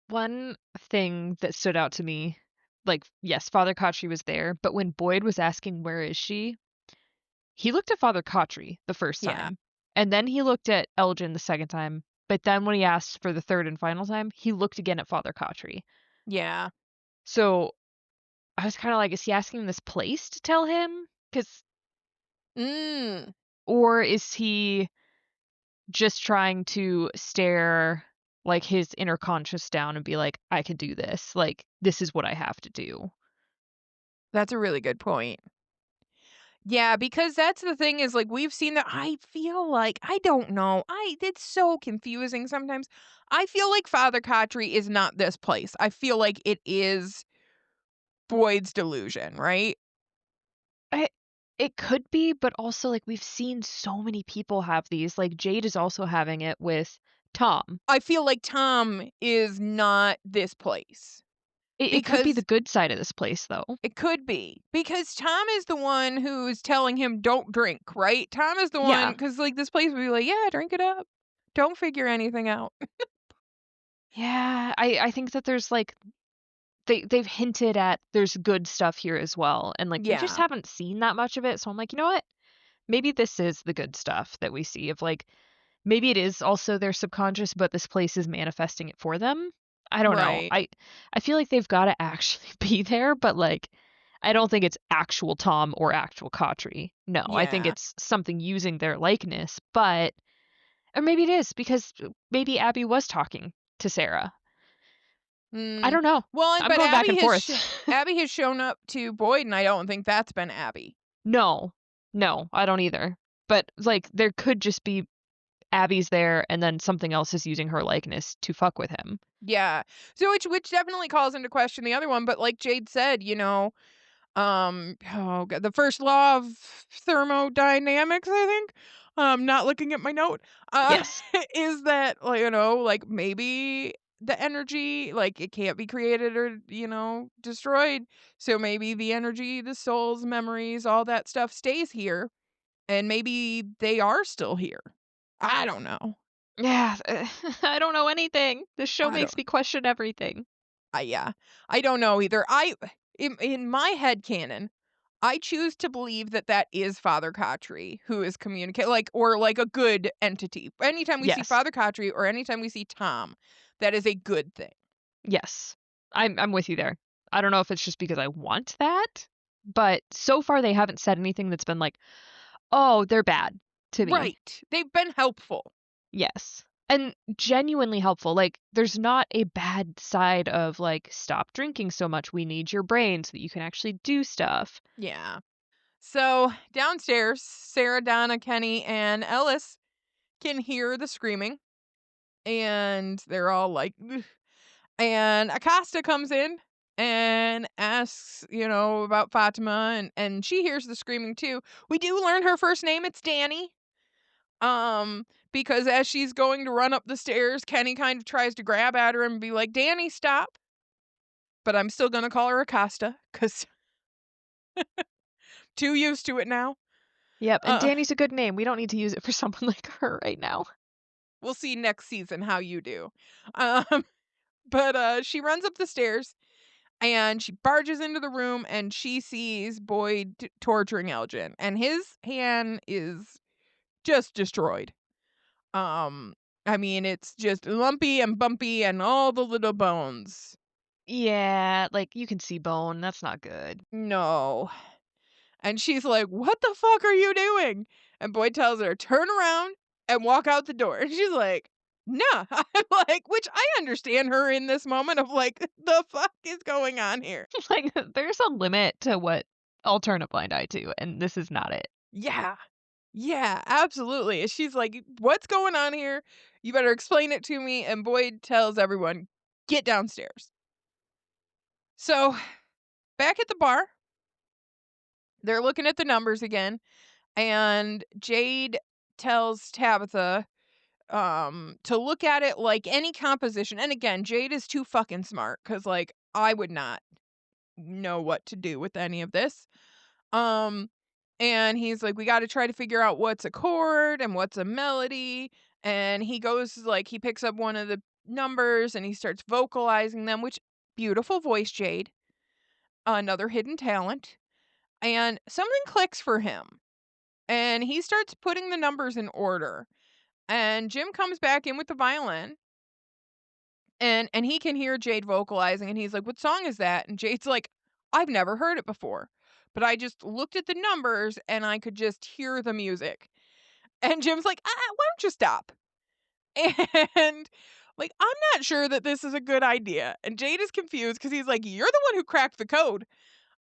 One thing that stood out to me, like, yes, Father Khatri was there, but when Boyd was asking, "Where is she?" He looked at Father Khatri the first Yeah, time, and then he looked at Elgin the second time, but then when he asked for the third and final time, he looked again at Father Khatri. yeah. So, I was kinda like, is he asking this place to tell him? 'Cause Mm, or is he just trying to stare, like, his inner conscious down and be like, "I can do this. Like, this is what I have to do." that's a really good point. Yeah, because that's the thing is, like, we've seen that. I feel like I don't know. It's so confusing sometimes. I feel like Father Khatri is not this place. I feel like it is Boyd's delusion, right? I It could be, but also, like, we've seen so many people have these, like, Jade is also having it with Tom. I feel like Tom is not this place It could be the because good side of this place, though. it could be because Tom is the one who's telling him don't drink, right? Tom is the one Yeah. because like this place would be like, yeah, drink it up, don't figure anything out. Yeah, I think that there's, like, they've hinted at there's good stuff here as well, and, like, we just Yeah, haven't seen that much of it, so I'm like, "You know what? Maybe this is the good stuff that we see of, like, maybe it is also their subconscious, but this place is manifesting it for them." I don't know. right, I feel like they've gotta actually be there, but, like, I don't think it's actual Tom or actual Khatri. No, I think yeah. it's something using their likeness, but or maybe it is because maybe Abby was talking to Sarah. I Mm. don't know. Well, I'm but going back and forth. Abby has shown up to Boyd, and I don't think that's been Abby. No. No, I don't either. But, like, there could just be Abby's there and then something else is using her likeness to fuck with him. Yeah, so which definitely calls into question the other one. But like Jade said, oh god, the first law of thermodynamics, I think, not looking at my note, Yes. is that, like, like, maybe the energy, like, it can't be created or, destroyed, so maybe the energy, the souls, memories, all that stuff stays here, and maybe they are still here. I don't know. Yeah, I don't know anything. This show I don't makes me question everything. yeah. I don't know either. In my head canon, I choose to believe that that is Father Khatri who is communicate like or like a good entity. Anytime we see Yes. Father Khatri or anytime we see Tom, that is a good thing. Yes. I'm with you there. I don't know if it's just because I want that, but so far they haven't said anything that's been like, "Oh, they're bad," to me. Right. They've been helpful. Yes. And genuinely helpful. Like, there's not a bad side of, like, "Stop drinking so much. We need your brain so that you can actually do stuff." Yeah. So downstairs, Sarah, Donna, Kenny, and Ellis can hear the screaming, and they're all like, "Ugh." And Acosta comes in and asks, about Fatima, and she hears the screaming too. We do learn her first name, it's Danny. because as she's going to run up the stairs, Kenny kind of tries to grab at her and be like, "Danny, stop." But I'm still gonna call her Acosta because too used to it now. Yep, and Uh, Danny's a good name. We don't need to use it for someone like her right now. we'll see next season how you do. Um, but she runs up the stairs and she barges into the room and she sees Boyd torturing Elgin, and his hand is just destroyed. Um, I mean, it's just lumpy and bumpy and all the little bones. Yeah, like, you can see bone, that's not good. No. And she's like, "What the fuck are you doing?" And Boyd tells her, "Turn around and walk out the door." And she's like, "Nah." I'm like, which I understand her in this moment of like, the fuck is going on here? Like, there's a limit to what I'll turn a blind eye to, and this is not it. Yeah. Yeah, absolutely. And she's like, "What's going on here? You better explain it to me." And Boyd tells everyone, "Get downstairs." So back at the bar, they're looking at the numbers again, and Jade tells Tabitha to look at it like any composition. And again, Jade is too fucking smart because like I would not know what to do with any of this. Um and he's like, we got to try to figure out what's a chord and what's a melody. And he goes like he picks up one of the numbers and he starts vocalizing them, which beautiful voice, Jade. Another hidden talent. And something clicks for him. And he starts putting the numbers in order. And Jim comes back in with the violin, and he can hear Jade vocalizing, and he's like, "What song is that?" And Jade's like, "I've never heard it before, but I just looked at the numbers and I could just hear the music." And Jim's like, why don't you stop?" And like, I'm not sure that this is a good idea. And Jade is confused because he's like, "You're the one who cracked the code."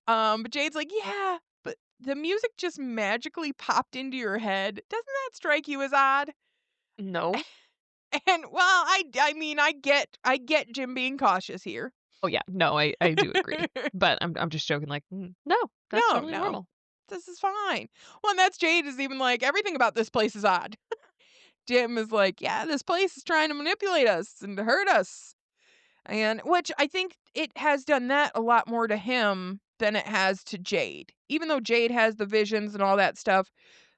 But Jade's like, "Yeah, but the music just magically popped into your head. Doesn't that strike you as odd?" No. And well, I mean, I get Jim being cautious here. Oh, yeah, no, I do agree, but I'm just joking, like, no, that's No, totally no. normal." This is fine. Well, and that's Jade is even like, everything about this place is odd. Jim is like, yeah, this place is trying to manipulate us and to hurt us. And which I think it has done that a lot more to him than it has to Jade. Even though Jade has the visions and all that stuff,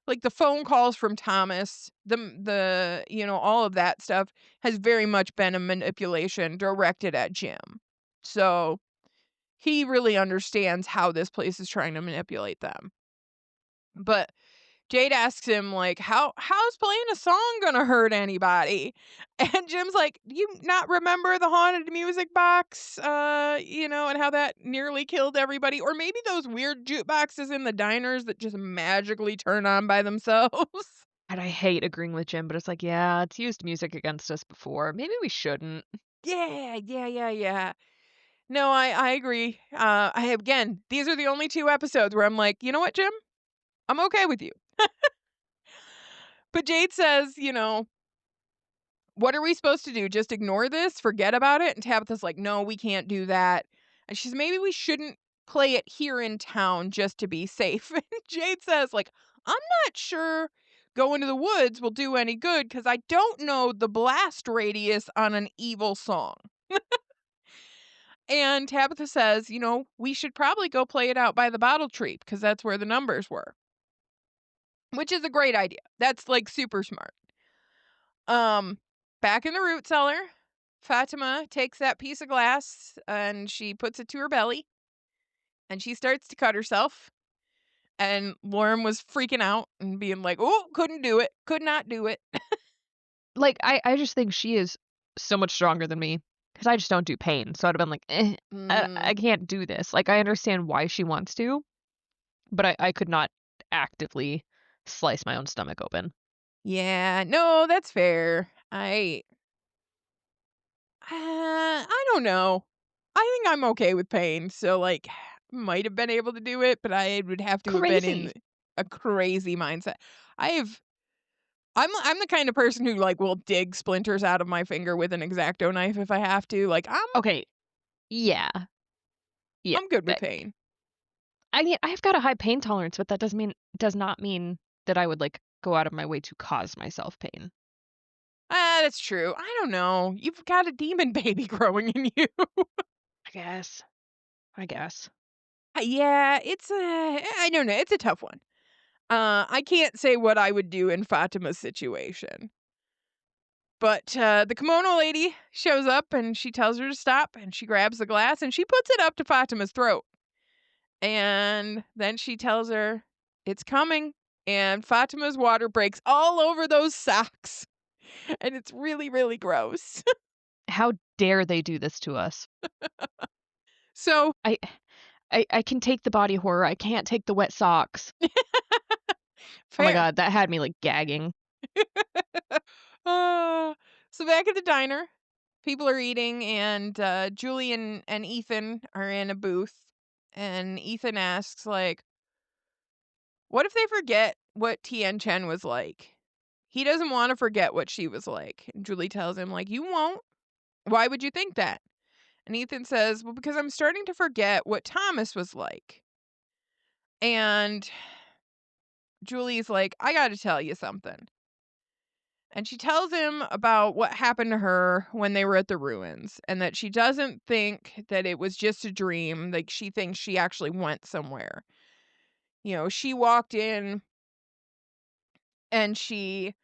like the phone calls from Thomas, all of that stuff has very much been a manipulation directed at Jim. So he really understands how this place is trying to manipulate them. But Jade asks him like, how's playing a song gonna hurt anybody? And Jim's like, "Do you not remember the haunted music box? And how that nearly killed everybody? Or maybe those weird jukeboxes in the diners that just magically turn on by themselves." And I hate agreeing with Jim, but it's like, "Yeah, it's used music against us before. Maybe we shouldn't." Yeah, yeah, yeah, yeah. No, I agree. Again, these are the only 2 episodes where I'm like, "You know what, Jim? I'm okay with you." But Jade says, "What are we supposed to do? Just ignore this? Forget about it?" And Tabitha's like, "No, we can't do that." And she's, "Maybe we shouldn't play it here in town just to be safe." And Jade says, like, "I'm not sure going to the woods will do any good because I don't know the blast radius on an evil song." And Tabitha says, "We should probably go play it out by the bottle tree because that's where the numbers were." Which is a great idea. That's like super smart. Um, Back in the root cellar, Fatima takes that piece of glass and she puts it to her belly and she starts to cut herself. And Lauren was freaking out and being like, "Oh, couldn't do it. Could not do it." Like, I just think she is so much stronger than me because I just don't do pain, so I'd have been like, I Mm, can't do this." Like, I understand why she wants to, but I could not actively slice my own stomach open. yeah, no, that's fair. I don't know. I think I'm okay with pain. So like might have been able to do it, but I would have to have been in Crazy. a crazy mindset. I've I'm the kind of person who like will dig splinters out of my finger with an X-Acto knife if I have to. Like Okay, yeah, yeah, I'm good with that pain. I mean, I've got a high pain tolerance, but that does not mean that I would, like, go out of my way to cause myself pain. Ah, that's true. I don't know. You've got a demon baby growing in you. I guess. I guess. Yeah, I don't know. It's a tough one. I can't say what I would do in Fatima's situation. But the kimono lady shows up and she tells her to stop and she grabs the glass and she puts it up to Fatima's throat. And then she tells her it's coming. And Fatima's water breaks all over those socks. And it's really, really gross. How dare they do this to us? So I I can take the body horror, I can't take the wet socks. Oh my fair. god, that had me, like, gagging. Uh, so back at the diner, people are eating, and Julie and Ethan are in a booth. And Ethan asks, like, what if they forget what Tien Chen was like? He doesn't want to forget what she was like. And Julie tells him, like, you won't. Why would you think that? And Ethan says, well, because I'm starting to forget what Thomas was like. And Julie's like, I got to tell you something. And she tells him about what happened to her when they were at the ruins and that she doesn't think that it was just a dream. Like, she thinks she actually went somewhere. She walked in and she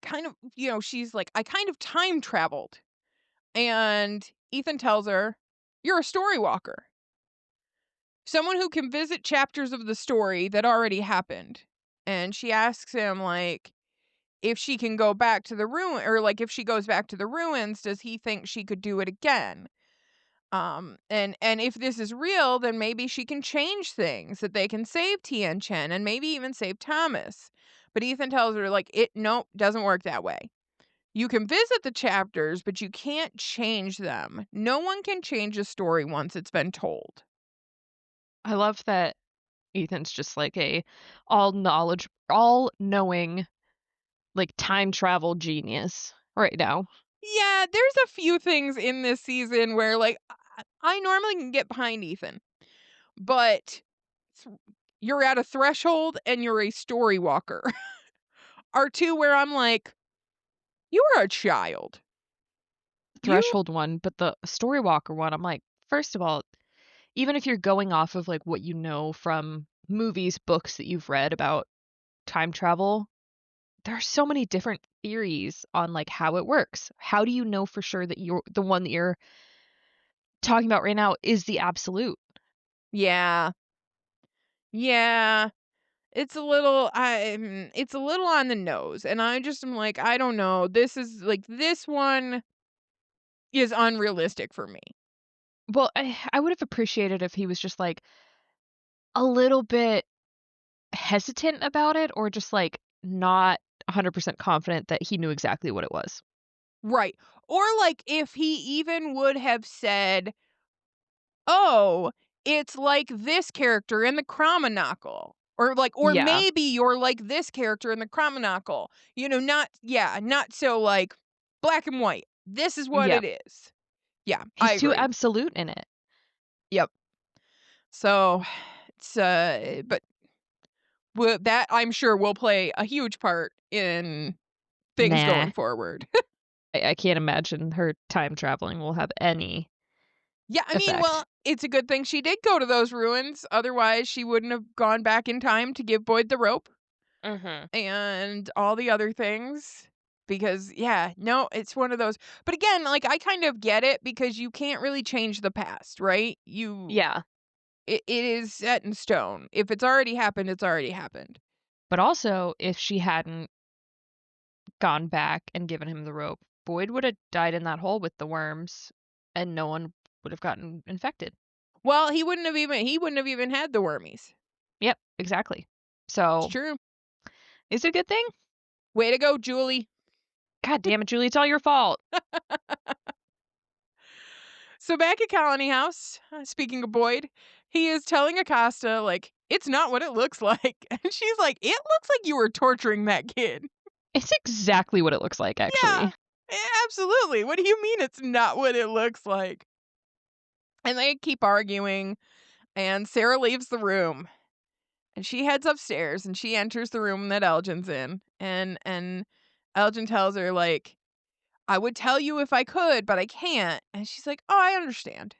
kind of, she's like, I kind of time traveled. And Ethan tells her, you're a story walker, someone who can visit chapters of the story that already happened. And she asks him, like, if she can go back to the ruin, or like if she goes back to the ruins, does he think she could do it again? And if this is real, then maybe she can change things, that they can save Tien Chen and maybe even save Thomas. But Ethan tells her, like, it nope, doesn't work that way. You can visit the chapters, but you can't change them. No one can change a story once it's been told. I love that Ethan's just like a all-knowing, like, time travel genius right now. Yeah, there's a few things in this season where, like, I normally can get behind Ethan, but th- you're at a threshold and you're a story walker are two where I'm like, you are a child. You, Threshold one, but the Story Walker one, I'm like, first of all, even if you're going off of, like, what you know from movies, books that you've read about time travel, there are so many different theories on, like, how it works. How do you know for sure that you're the one that you're talking about right now is the absolute? yeah, yeah. It's a little on the nose, and I just am like, I don't know. This one is unrealistic for me. Well, I would have appreciated if he was just, like, a little bit hesitant about it or just, like, not 100% confident that he knew exactly what it was. Right. Or like if he even would have said, "Oh, it's like this character in the Chromonocle." Or Yeah. maybe you're like this character in the Chromonocle. Not so like black and white. This is what Yep. it is. Yeah, I He's too agree. absolute in it. Yep. So, but that I'm sure will play a huge part in things Nah. going forward. I can't imagine her time traveling will have any Yeah, I mean, well, effect. it's a good thing she did go to those ruins, otherwise she wouldn't have gone back in time to give Boyd the rope Mhm. and all the other things, because yeah, no, it's one of those, but again, like, I kind of get it because you can't really change the past, right? Yeah. It is set in stone. If it's already happened, it's already happened. But also, if she hadn't gone back and given him the rope, Boyd would have died in that hole with the worms, and no one would have gotten infected. Well, he wouldn't have even had the wormies. Yep, exactly. It's So, true. is it a good thing? Way to go, Julie. God damn it, Julie, it's all your fault. So back at Colony House, speaking of Boyd, he is telling Acosta, like, it's not what it looks like. And she's like, it looks like you were torturing that kid. It's exactly what it looks like, Yeah, actually. absolutely. What do you mean it's not what it looks like? And they keep arguing, and Sarah leaves the room. And she heads upstairs and she enters the room that Elgin's in. And Elgin tells her, like, "I would tell you if I could, but I can't." And she's like, "Oh, I understand.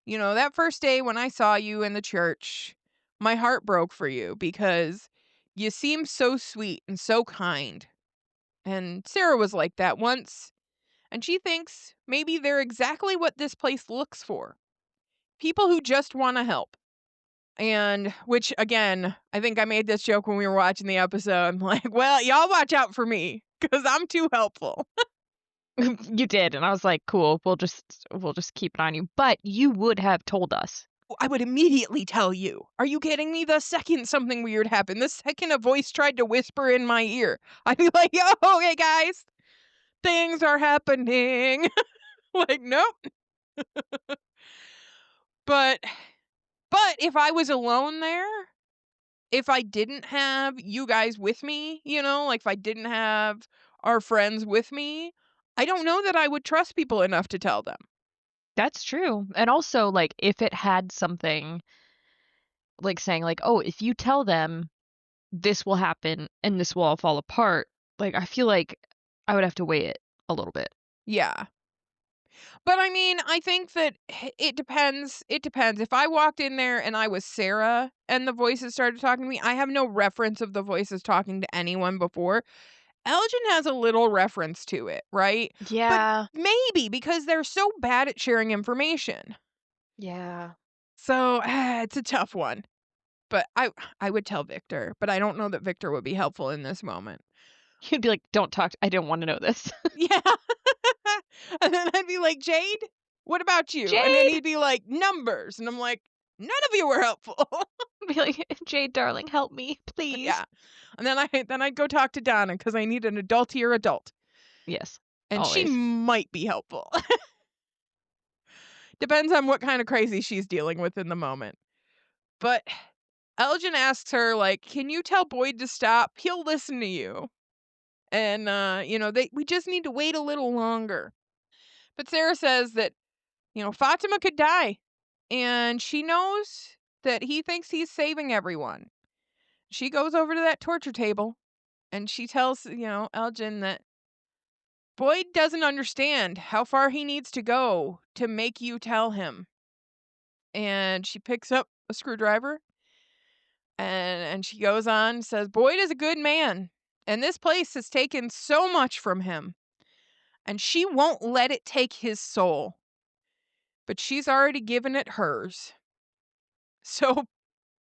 That first day when I saw you in the church, my heart broke for you because you seemed so sweet and so kind. And Sarah was like that once, and she thinks maybe they're exactly what this place looks for. People who just want to help." And which again, I think I made this joke when we were watching the episode. I'm like, "Well, y'all watch out for me cuz I'm too helpful." You did, and I was like, "Cool, we'll just keep an eye on you." But you would have told us. I would immediately tell you. Are you kidding me? The second something weird happened, the second a voice tried to whisper in my ear, I'd be like, "Yo, hey guys, things are happening." Like, nope. But if I was alone there, if I didn't have you guys with me, like if I didn't have our friends with me, I don't know that I would trust people enough to tell them. That's true. And also, like, if it had something like saying, like, "Oh, if you tell them, this will happen and this will all fall apart," like, I feel like I would have to weigh it a little bit. Yeah. But I mean, I think that it depends. It depends. If I walked in there and I was Sarah and the voices started talking to me, I have no reference of the voices talking to anyone before. Elgin has a little reference to it, right? But Yeah. maybe because they're so bad at sharing information. Yeah. So it's a tough one. But I would tell Victor, but I don't know that Victor would be helpful in this moment. You'd be like, "Don't talk I don't wanna know this." Yeah. And then I'd be like, "Jade, what about you?" And then "Jade!" he'd be like, "Numbers." And I'm like, "None of you were helpful." Be like, "Jade, darling, help me, please." Yeah. And then I'd go talk to Donna because I need an adultier adult, Yes, and she always. might be helpful. Depends on what kind of crazy she's dealing with in the moment. But Elgin asks her, like, "Can you tell Boyd to stop? He'll listen to you." And we just need to wait a little longer. But Sarah says that, Fatima could die, and she knows that he thinks he's saving everyone. She goes over to that torture table and she tells, Elgin that Boyd doesn't understand how far he needs to go to make you tell him. And she picks up a screwdriver and she goes on, says, "Boyd is a good man, and this place has taken so much from him, and she won't let it take his soul, but she's already given it hers." So,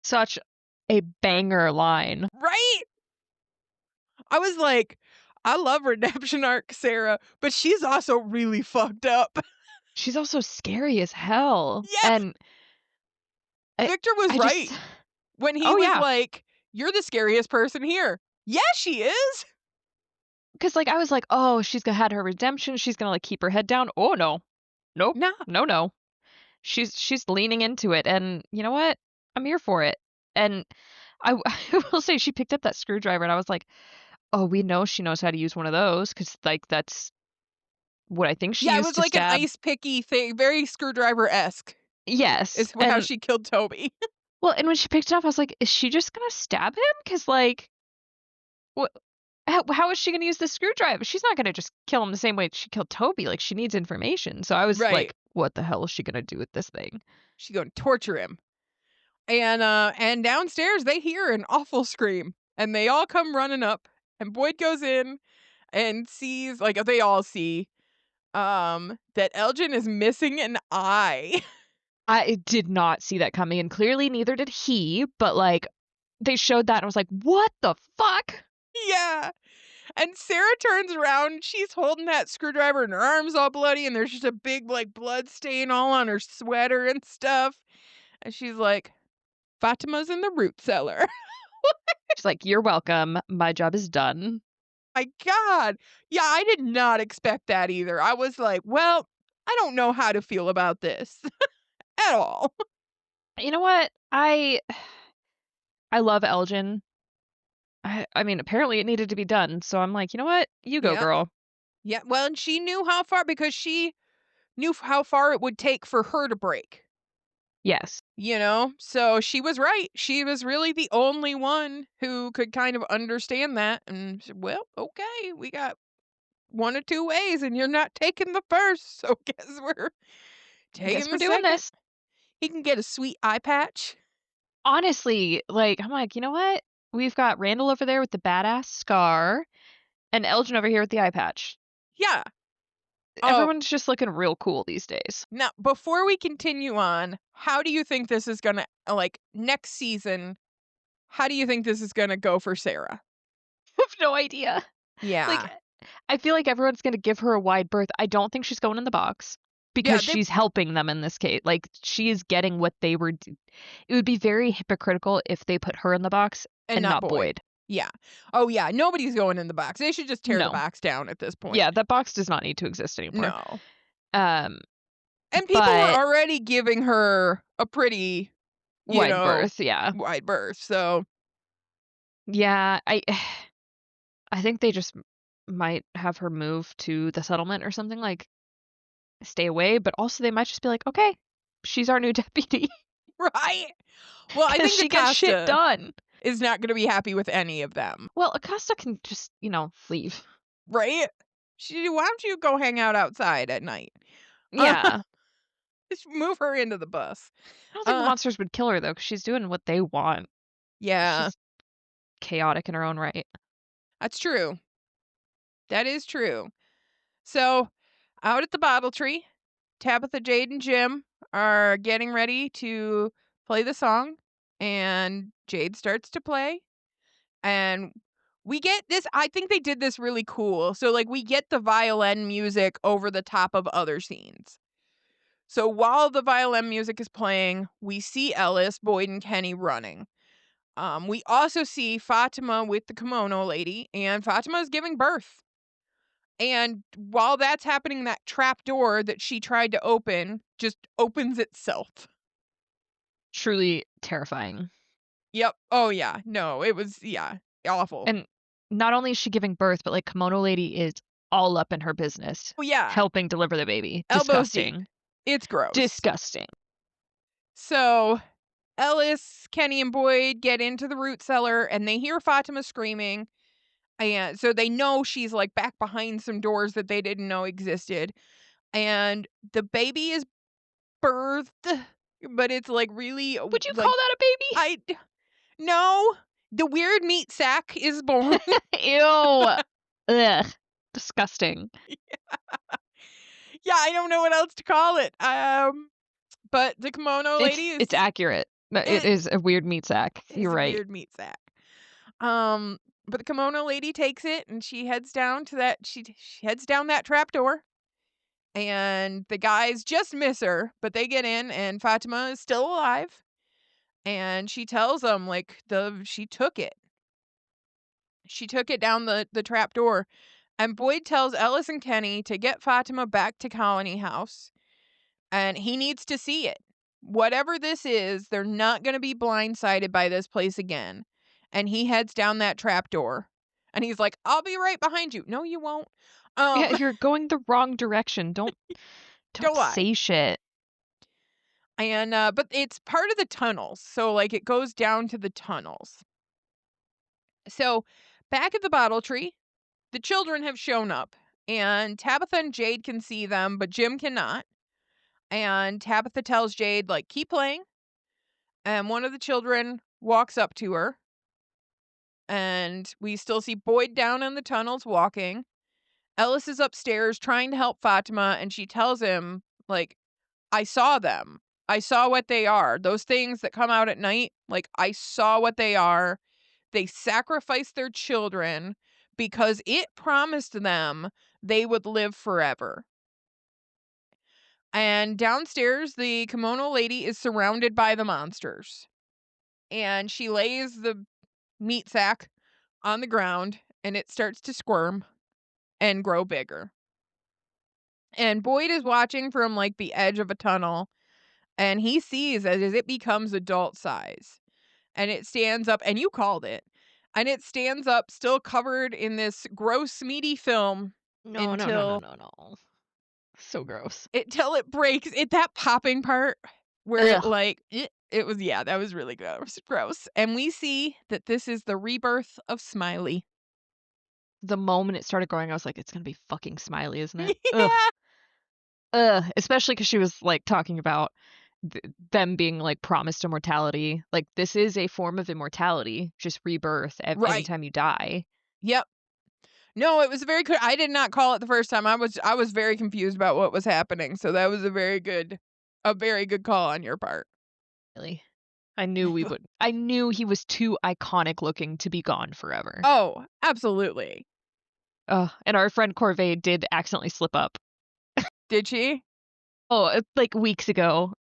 Such a banger line. right? I was like, I love redemption arc Sarah, but she's also really fucked up. She's also scary as hell, Yes, and I Victor was I just right when he Oh, was yeah, like, "You're the scariest person here." Yeah, she is. 'cause, like, I was like, "Oh, she's gonna had her redemption, she's gonna, like, keep her head down." Oh, no. Nope. Nah. No, no. She's leaning into it, and you know what? I'm here for it, and I will say she picked up that screwdriver, and I was like, "Oh, we know she knows how to use one of those, cause like, that's what I think she Yeah, it used was to like an stab." ice picky thing, very screwdriver-esque Yes, is how and she killed Toby. well, and when she picked it up, I was like, "Is she just gonna stab him? Cause like, what how is she gonna use this screwdriver? She's not gonna just kill him the same way she killed Toby, like, she needs information." So I was Right. like, "What the hell is she gonna do with this thing?" She gonna torture him. And downstairs they hear an awful scream, and they all come running up, and Boyd goes in and sees, like, they all see, that Elgin is missing an eye. I did not see that coming, and clearly neither did he, but, like, they showed that and I was like, "What the fuck?" Yeah. And Sarah turns around, she's holding that screwdriver and her arm's all bloody, and there's just a big, like, blood stain all on her sweater and stuff. And she's like, "Fatima's in the root cellar." She's like, "You're welcome. My job is done." My God. Yeah, I did not expect that either. I was like, "Well, I don't know how to feel about this at all." You know what? I love Elgin. I mean, apparently it needed to be done, so I'm like, "You know what? You go, Yeah. girl." Yeah, well, and she knew how far because she knew how far it would take for her to break. Yes. So she was right. She was really the only one who could kind of understand that and said, well, okay, we got one or two ways and you're not taking the first, so guess we're Guess taking we're the doing second. this. He can get a sweet eye patch. Honestly, like, I'm like, "You know what? We've got Randall over there with the badass scar and Elgin over here with the eye patch." Yeah. Oh, Everyone's just looking real cool these days. now before we continue on, how do you think this is gonna like next season? How do you think this is gonna go for Sarah? I have no idea. Like, Yeah. I feel like everyone's gonna give her a wide berth. I don't think she's going in the box Yeah, because she's helping them in this case. Like, she is getting what they were it would be very hypocritical if they put her in the box and and not not Boyd. Boyd. Yeah. Oh yeah, nobody's going in the box. They should just tear the No. box down at this point. Yeah, that box does not need to exist anymore. No. Um, And people were but already giving her a pretty, you wide know, berth, yeah. wide berth. So, Yeah, I think they just might have her move to the settlement or something, like, stay away, but also they might just be like, "Okay, she's our new deputy," right? Well, I because think she gets shit Acosta done. is not going to be happy with any of them, Well, Acosta can just, leave. right? Why don't you go hang out outside at night? Uh, Yeah. just move her into the bus. I don't think the Uh, monsters would kill her, though, because she's doing what they want. yeah, She's chaotic in her own right. that's true. That is true. So, out at the Bottle Tree, Tabitha, Jade, and Jim are getting ready to play the song, and Jade starts to play, and we get this. I think they did this really cool. So, like, we get the violin music over the top of other scenes. So, while the violin music is playing, we see Ellis, Boyd, and Kenny running. We also see Fatima with the kimono lady, and Fatima is giving birth. And while that's happening, that trap door that she tried to open just opens itself. Truly terrifying. Yep. Oh, yeah. No, it was, yeah, awful. And not only is she giving birth, but, like, Kimono Lady is all up in her business, Oh, yeah. helping deliver the baby. Elbows deep. Disgusting. It's gross. Disgusting. So Ellis, Kenny, and Boyd get into the root cellar and they hear Fatima screaming. And so they know she's like back behind some doors that they didn't know existed. And the baby is birthed, but it's like really Would you call like that a baby? I no, the weird meat sack is born. Ew. Ugh. Disgusting. Yeah, I don't know what else to call it. But the kimono lady is It's accurate. It it, is a weird meat sack. it is You're a right. weird meat sack. But the kimono lady takes it and she heads down to that she heads down that trap door. And the guys just miss her, but they get in and Fatima is still alive. And she tells them like she took it. She took it down the trap door. And Boyd tells Ellis and Kenny to get Fatima back to Colony House. And he needs to see it. Whatever this is, they're not going to be blindsided by this place again. And he heads down that trap door. And he's like, "I'll be right behind you." No, you won't. Yeah, Um, you're going the wrong direction. Don't don't lie. say shit. And but it's part of the tunnels. So like it goes down to the tunnels. So back at the Bottle Tree, the children have shown up. And Tabitha and Jade can see them, but Jim cannot. And Tabitha tells Jade, like, keep playing. And one of the children walks up to her. And we still see Boyd down in the tunnels walking. Ellis is upstairs trying to help Fatima. And she tells him, like, I saw them. I saw what they are. Those things that come out at night, like, I saw what they are. They sacrificed their children because it promised them they would live forever. And downstairs, the kimono lady is surrounded by the monsters. And she lays the meat sack on the ground and it starts to squirm and grow bigger. And Boyd is watching from like the edge of a tunnel and he sees as it becomes adult size. And it stands up, and you called it. And it stands up still covered in this gross meaty film No, no, no, no, until no, no. So gross. until it breaks. That popping part. where it, Ugh. like, it was yeah, that was really gross, and we see that this is the rebirth of Smiley. The moment it started growing, I was like, "It's gonna be fucking Smiley, isn't it?" Ugh. Yeah. Ugh, especially because she was, like, talking about them being, like, promised immortality. Like, this is a form of immortality, just rebirth Right. anytime you die. Yep. No, it was very good. I did not call it the first time. I was very confused about what was happening, so that was a very good call on your part. Really. I knew he was too iconic looking to be gone forever. Oh, absolutely. Ugh, and our friend Corvée did accidentally slip up. Did she? Oh, like, weeks ago,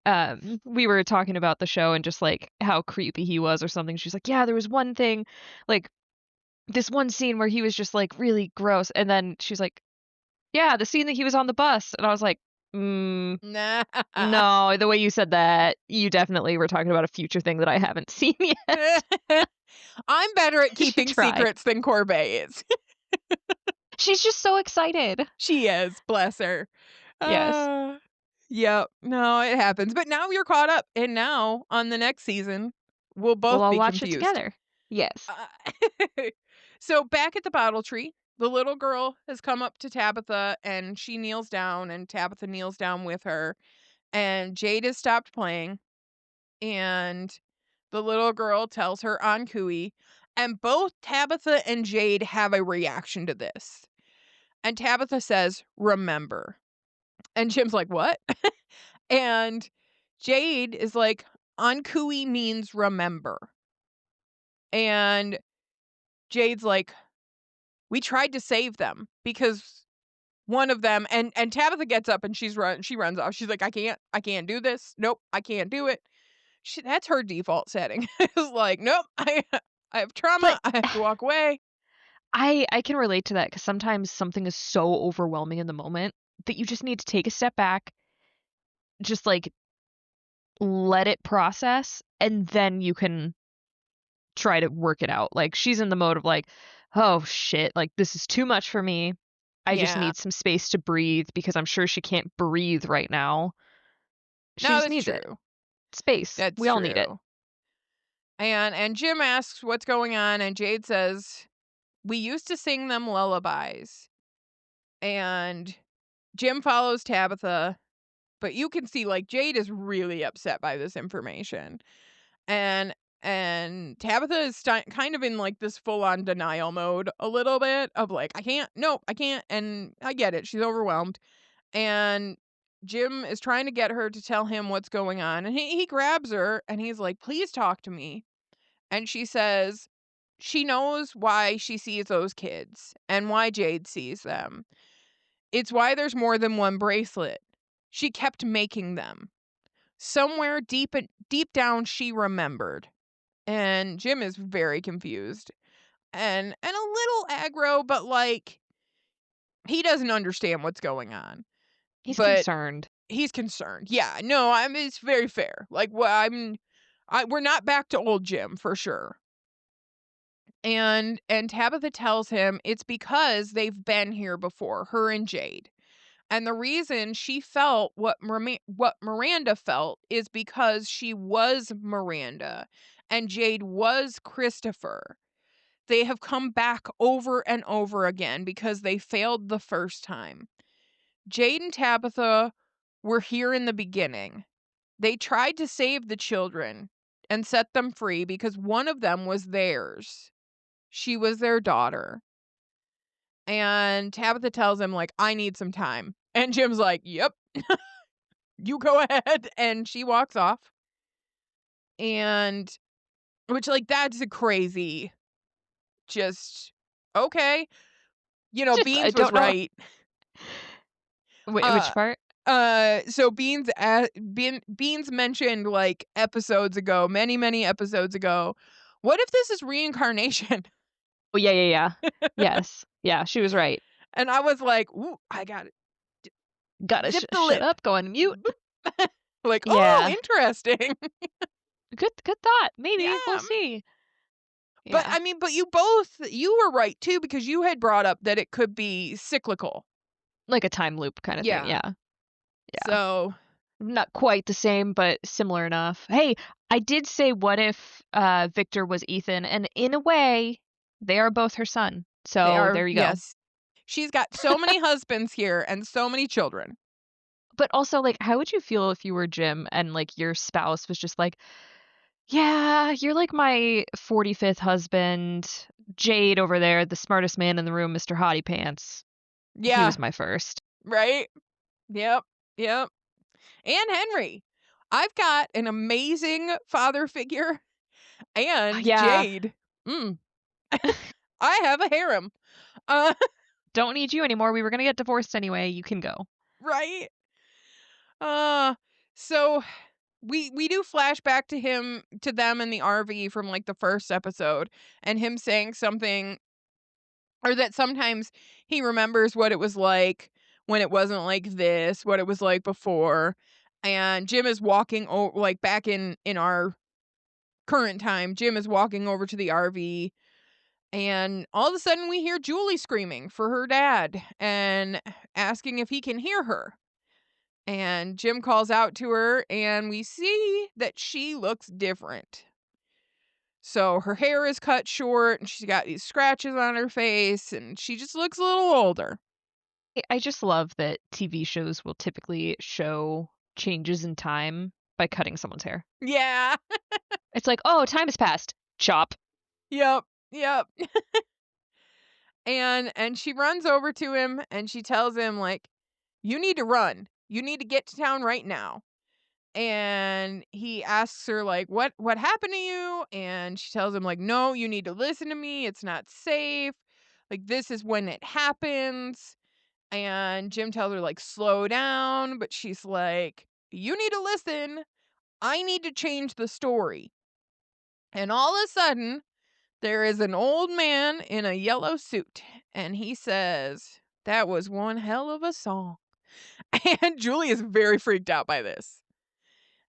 we were talking about the show and just, like, how creepy he was or something. She's like, "Yeah, there was one thing, like, this one scene where he was just, like, really gross," and then she's like, "Yeah, the scene that he was on the bus," and I was like, "Mm, Nah. no, the way you said that, you definitely were talking about a future thing that I haven't seen yet." I'm better at She keeping tried. secrets than Corbet is. She's just so excited. She is, bless her. Yes. Uh, yep. No, it happens. But now you're caught up, and now on the next season, we'll We'll both all be watch it confused. together. Yes. So back at the bottle tree, the little girl has come up to Tabitha and she kneels down, and Tabitha kneels down with her. And Jade has stopped playing, and the little girl tells her on Cooey. And both Tabitha and Jade have a reaction to this. And Tabitha says, "Remember." And Jim's like, "What?" And Jade is like, "Ankui means remember." And Jade's like, "We tried to save them because one of them," and Tabitha gets up and she runs off. She's like, I can't do this. Nope, I can't do it." That's her default setting. It's like, "Nope, I have trauma. But I have to walk away." I can relate to that because sometimes something is so overwhelming in the moment that you just need to take a step back, just, like, let it process, and then you can try to work it out. Like, she's in the mode of, like, "Oh, shit, like, this is too much for me. I just Yeah. need some space to breathe," because I'm sure she can't breathe right now. She No, just that's needs it. true. Space. That's We all need it. true. And Jim asks what's going on, and Jade says, "We used to sing them lullabies." And Jim follows Tabitha, but you can see, like, Jade is really upset by this information. And Tabitha is kind of in, like, this full-on denial mode a little bit of, like, "I can't. Nope, I can't." And I get it. She's overwhelmed. And Jim is trying to get her to tell him what's going on. And he grabs her and he's like, "Please talk to me." And she says she knows why she sees those kids and why Jade sees them. It's why there's more than one bracelet. She kept making them. Somewhere deep down she remembered. And Jim is very confused and a little aggro, but, like, he doesn't understand what's going on. He's But concerned. he's concerned. Yeah, no, I mean, it's very fair. Like, we're not back to old Jim for sure. And Tabitha tells him it's because they've been here before, her and Jade. And the reason she felt what Miranda felt is because she was Miranda and Jade was Christopher. They have come back over and over again because they failed the first time. Jade and Tabitha were here in the beginning. They tried to save the children and set them free because one of them was theirs. She was their daughter. And Tabitha tells him, like, "I need some time." And Jim's like, "Yep, you go ahead." And she walks off. And which, like, that's a crazy, just, okay. Just I Beans was don't know. right. Which Uh, part? so Beans mentioned, like, episodes ago, many, many episodes ago, what if this is reincarnation? Oh, yeah, yeah, yeah. Yes. Yeah, she was right. And I was like, "Ooh, I got it. Gotta Zip the shut lip." up, go on mute. Boop. Like, "Oh, Yeah. interesting." Good thought. Maybe. We'll Yeah. see. But, Yeah. I mean, you were right too because you had brought up that it could be cyclical. Like a time loop kinda thing, Yeah. yeah. Yeah. So, Not quite the same, but similar enough. Hey, I did say what if Victor was Ethan, and in a way, they are both her son. They So are, there you go. yes. She's got so many husbands here and so many children. But also, like, how would you feel if you were Jim and like your spouse was just like, "Yeah, you're like my 45th husband, Jade over there, the smartest man in the room, Mr. Hottie Pants. He Yeah, was my first." right? Yep, yep. And Henry. I've got an amazing father figure and Yeah, Jade. Mm, I have a harem. Uh, don't need you anymore. We were gonna get divorced anyway. You can go. right? Uh, so we do flashback to him to them in the RV from like the first episode and him saying something or that sometimes he remembers what it was like when it wasn't like this, what it was like before. And Jim is walking like back in our current time, Jim is walking over to the RV and all of a sudden we hear Julie screaming for her dad and asking if he can hear her. And Jim calls out to her and we see that she looks different. So her hair is cut short and she's got these scratches on her face and she just looks a little older. I just love that TV shows will typically show changes in time by cutting someone's hair. Yeah. It's like, "Oh, time has passed. Chop." Yep. Yep. And she runs over to him and she tells him like, "You need to run. You need to get to town right now." And he asks her like, "What happened to you?" And she tells him like, "No, you need to listen to me. It's not safe. Like this is when it happens." And Jim tells her like, "Slow down," but she's like, "You need to listen. I need to change the story." And all of a sudden, there is an old man in a yellow suit, and he says, "That was one hell of a song." And Julie is very freaked out by this.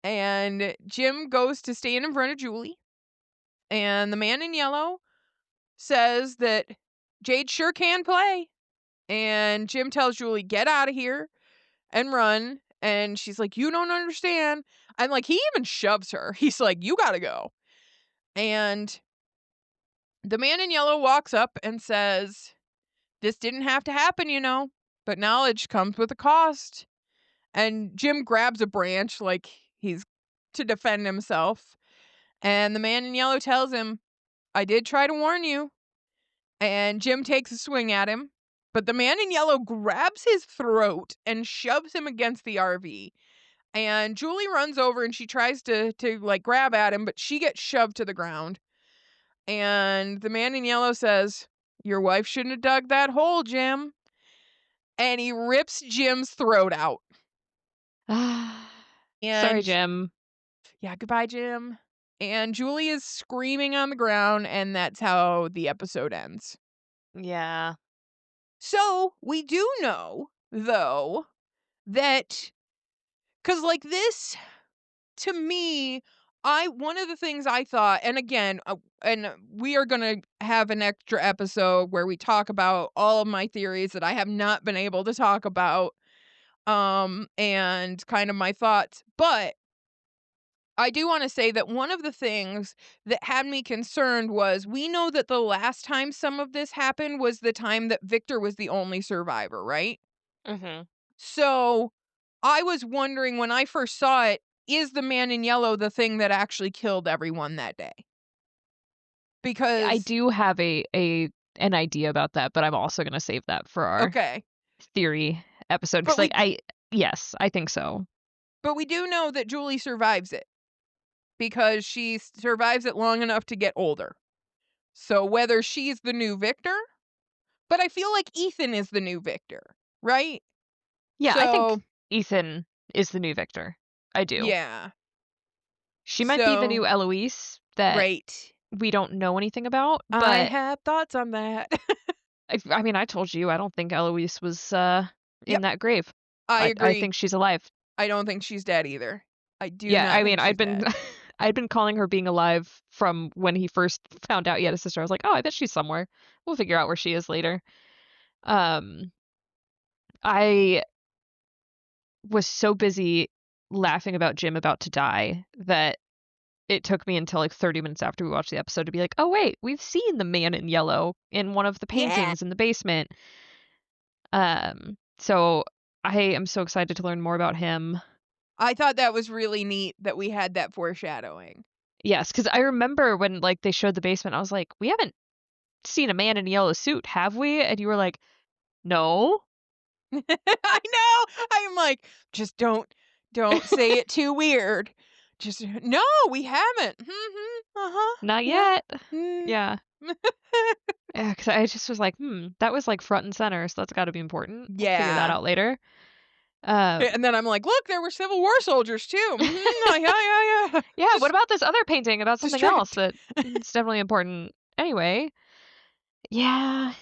And Jim goes to stand in front of Julie, and the man in yellow says that Jade sure can play. And Jim tells Julie, "Get out of here and run." And she's like, "You don't understand." And like, he even shoves her. He's like, "You gotta go." And the man in yellow walks up and says, "This didn't have to happen, you know, but knowledge comes with a cost." And Jim grabs a branch like he's to defend himself. And the man in yellow tells him, "I did try to warn you." And Jim takes a swing at him. But the man in yellow grabs his throat and shoves him against the RV. And Julie runs over and she tries to like grab at him, but she gets shoved to the ground. And the man in yellow says, "Your wife shouldn't have dug that hole, Jim." And he rips Jim's throat out. Sorry, And Jim. yeah, goodbye, Jim. And Julie is screaming on the ground, and that's how the episode ends. Yeah. So we do know, though, that because like this to me, I one of the things I thought, and again, and we are gonna have an extra episode where we talk about all of my theories that I have not been able to talk about, and kind of my thoughts. But I do want to say that one of the things that had me concerned was we know that the last time some of this happened was the time that Victor was the only survivor, right? Mhm. So I was wondering when I first saw it, is the man in yellow the thing that actually killed everyone that day? I Because, do have a an idea about that, but I'm also gonna save that for our okay, theory episode. but Because, like, yes, I think so. we do know that Julie survives it because she survives it long enough to get older. So whether she's the new Victor, but I feel like Ethan is the new Victor, right? Yeah, I think So Ethan is the new Victor. I do. yeah. She might be the So new Eloise that right. we don't know anything about, I but have thoughts on that. I mean, I told you I don't think Eloise was, Yep, in that grave. I I agree. think she's alive. I don't think she's dead either. I do Yeah, not I mean, think I'd she's been dead. I'd been calling her being alive from when he first found out he had a sister. I was like, "Oh, I bet she's somewhere. We'll figure out where she is later." Um, I was so busy laughing about Jim about to die that it took me until, like, 30 minutes after we watched the episode to be like, "Oh, wait, we've seen the man in yellow in one of the Yeah. paintings in the basement." So I am so excited to learn more about him. I thought that was really neat that we had that foreshadowing. Yes, because I remember when, like, they showed the basement, I was like, "We haven't seen a man in a yellow suit, have we?" And you were like, "No." I know. I'm like, just don't say it too weird. Just no, we haven't. Mhm. Uh-huh. Not Yeah. yet. Mm. Yeah. Yeah, because I just was like, "Hmm, that was, like, front and center, so that's gotta be important. We'll figure that Yeah. out later." Um, And then I'm like, look, there were Civil War soldiers too. Mhm. Yeah. yeah, what Just about this other painting about something else distract. that it's definitely important anyway? Yeah,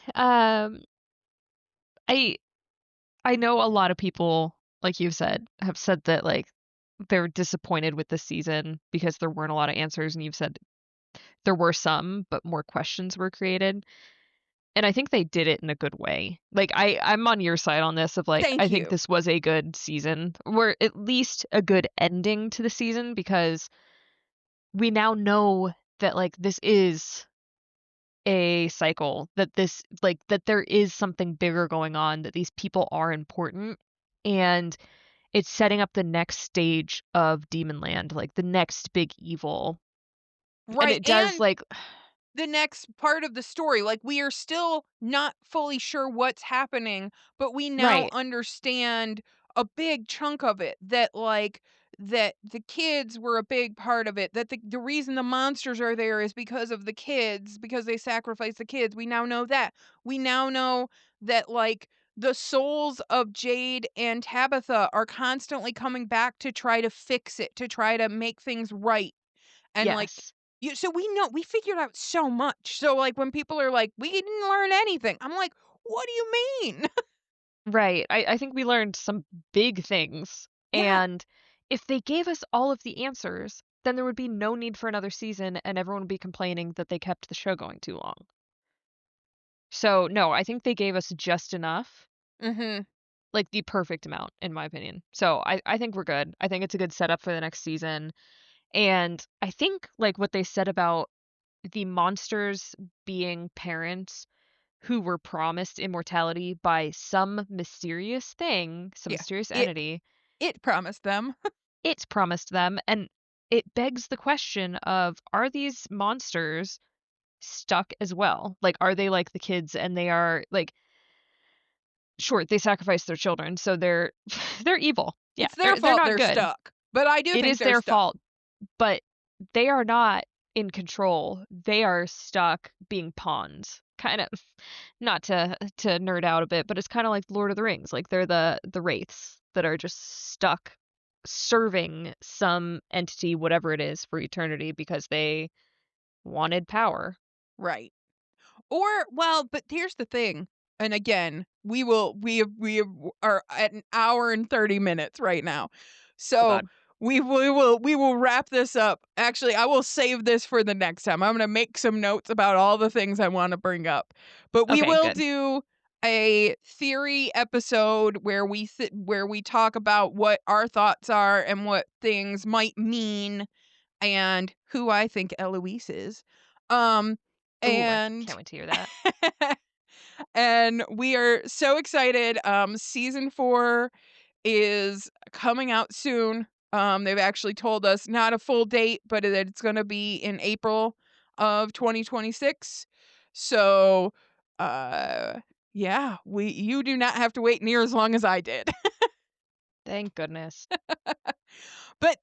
I I know a lot of people, like you've said, have said that, like, they're disappointed with this season because there weren't a lot of answers, and you've said there were some, but more questions were created, and I think they did it in a good way. Like, I'm on your side on this of, like, I Thank think you. this was a good season, or at least a good ending to the season because we now know that, like, this is a cycle, that this like, that there is something bigger going on, that these people are important, and it's setting up the next stage of Demonland, like, the next big evil, and Right. it does, And like the next part of the story. Like, we are still not fully sure what's happening, but we now right, understand a big chunk of it, that like that the kids were a big part of it, that the reason the monsters are there is because of the kids, because they sacrificed the kids. We now know that. We now know that like the souls of Jade and Tabitha are constantly coming back to try to fix it, to try to make things right. And, like, yes, so we know we figured out so much. So, like, when people are like, "We didn't learn anything," I'm like, "What do you mean?" right, I think we learned some big things, Yeah. and if they gave us all of the answers, then there would be no need for another season, and everyone would be complaining that they kept the show going too long. So, no, I think they gave us just enough, Mhm. like, the perfect amount, in my opinion. So, I think we're good. I think it's a good setup for the next season, and I think, like, what they said about the monsters being parents who were promised immortality by some mysterious thing, some Yeah. mysterious It entity, it promised them. it's promised them, and it begs the question of, are these monsters stuck as well? Like, are they like the kids and they are like sure, they sacrifice their children, so they're they're evil. Yeah, It's their they're fault not they're good. stuck, but I do It think is they're their stuck. fault, but they are not in control. They are stuck being pawns. Kind of not to nerd out a bit, but it's kind of like Lord of the Rings. Like they're the wraiths that are just stuck serving some entity, whatever it is, for eternity because they wanted power. Right. Or well, but here's the thing, and again, we are at an hour and 30 minutes right now. Oh So, God. we will wrap this up. Actually, I will save this for the next time. I'm gonna make some notes about all the things I wanna bring up. But we Okay, will good. do a theory episode where we talk about what our thoughts are and what things might mean and who I think Eloise is. Um, Ooh, I and can't wait to hear that. and we are so excited. Season 4 is coming out soon. They've actually told us not a full date, but that it's going to be in April of 2026. So, uh, yeah, we you do not have to wait near as long as I did. Thank goodness. But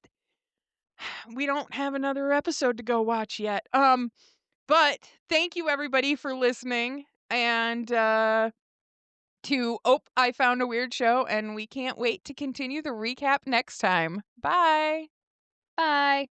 we don't have another episode to go watch yet. But thank you everybody for listening and to I found a weird show and we can't wait to continue the recap next time. Bye. Bye.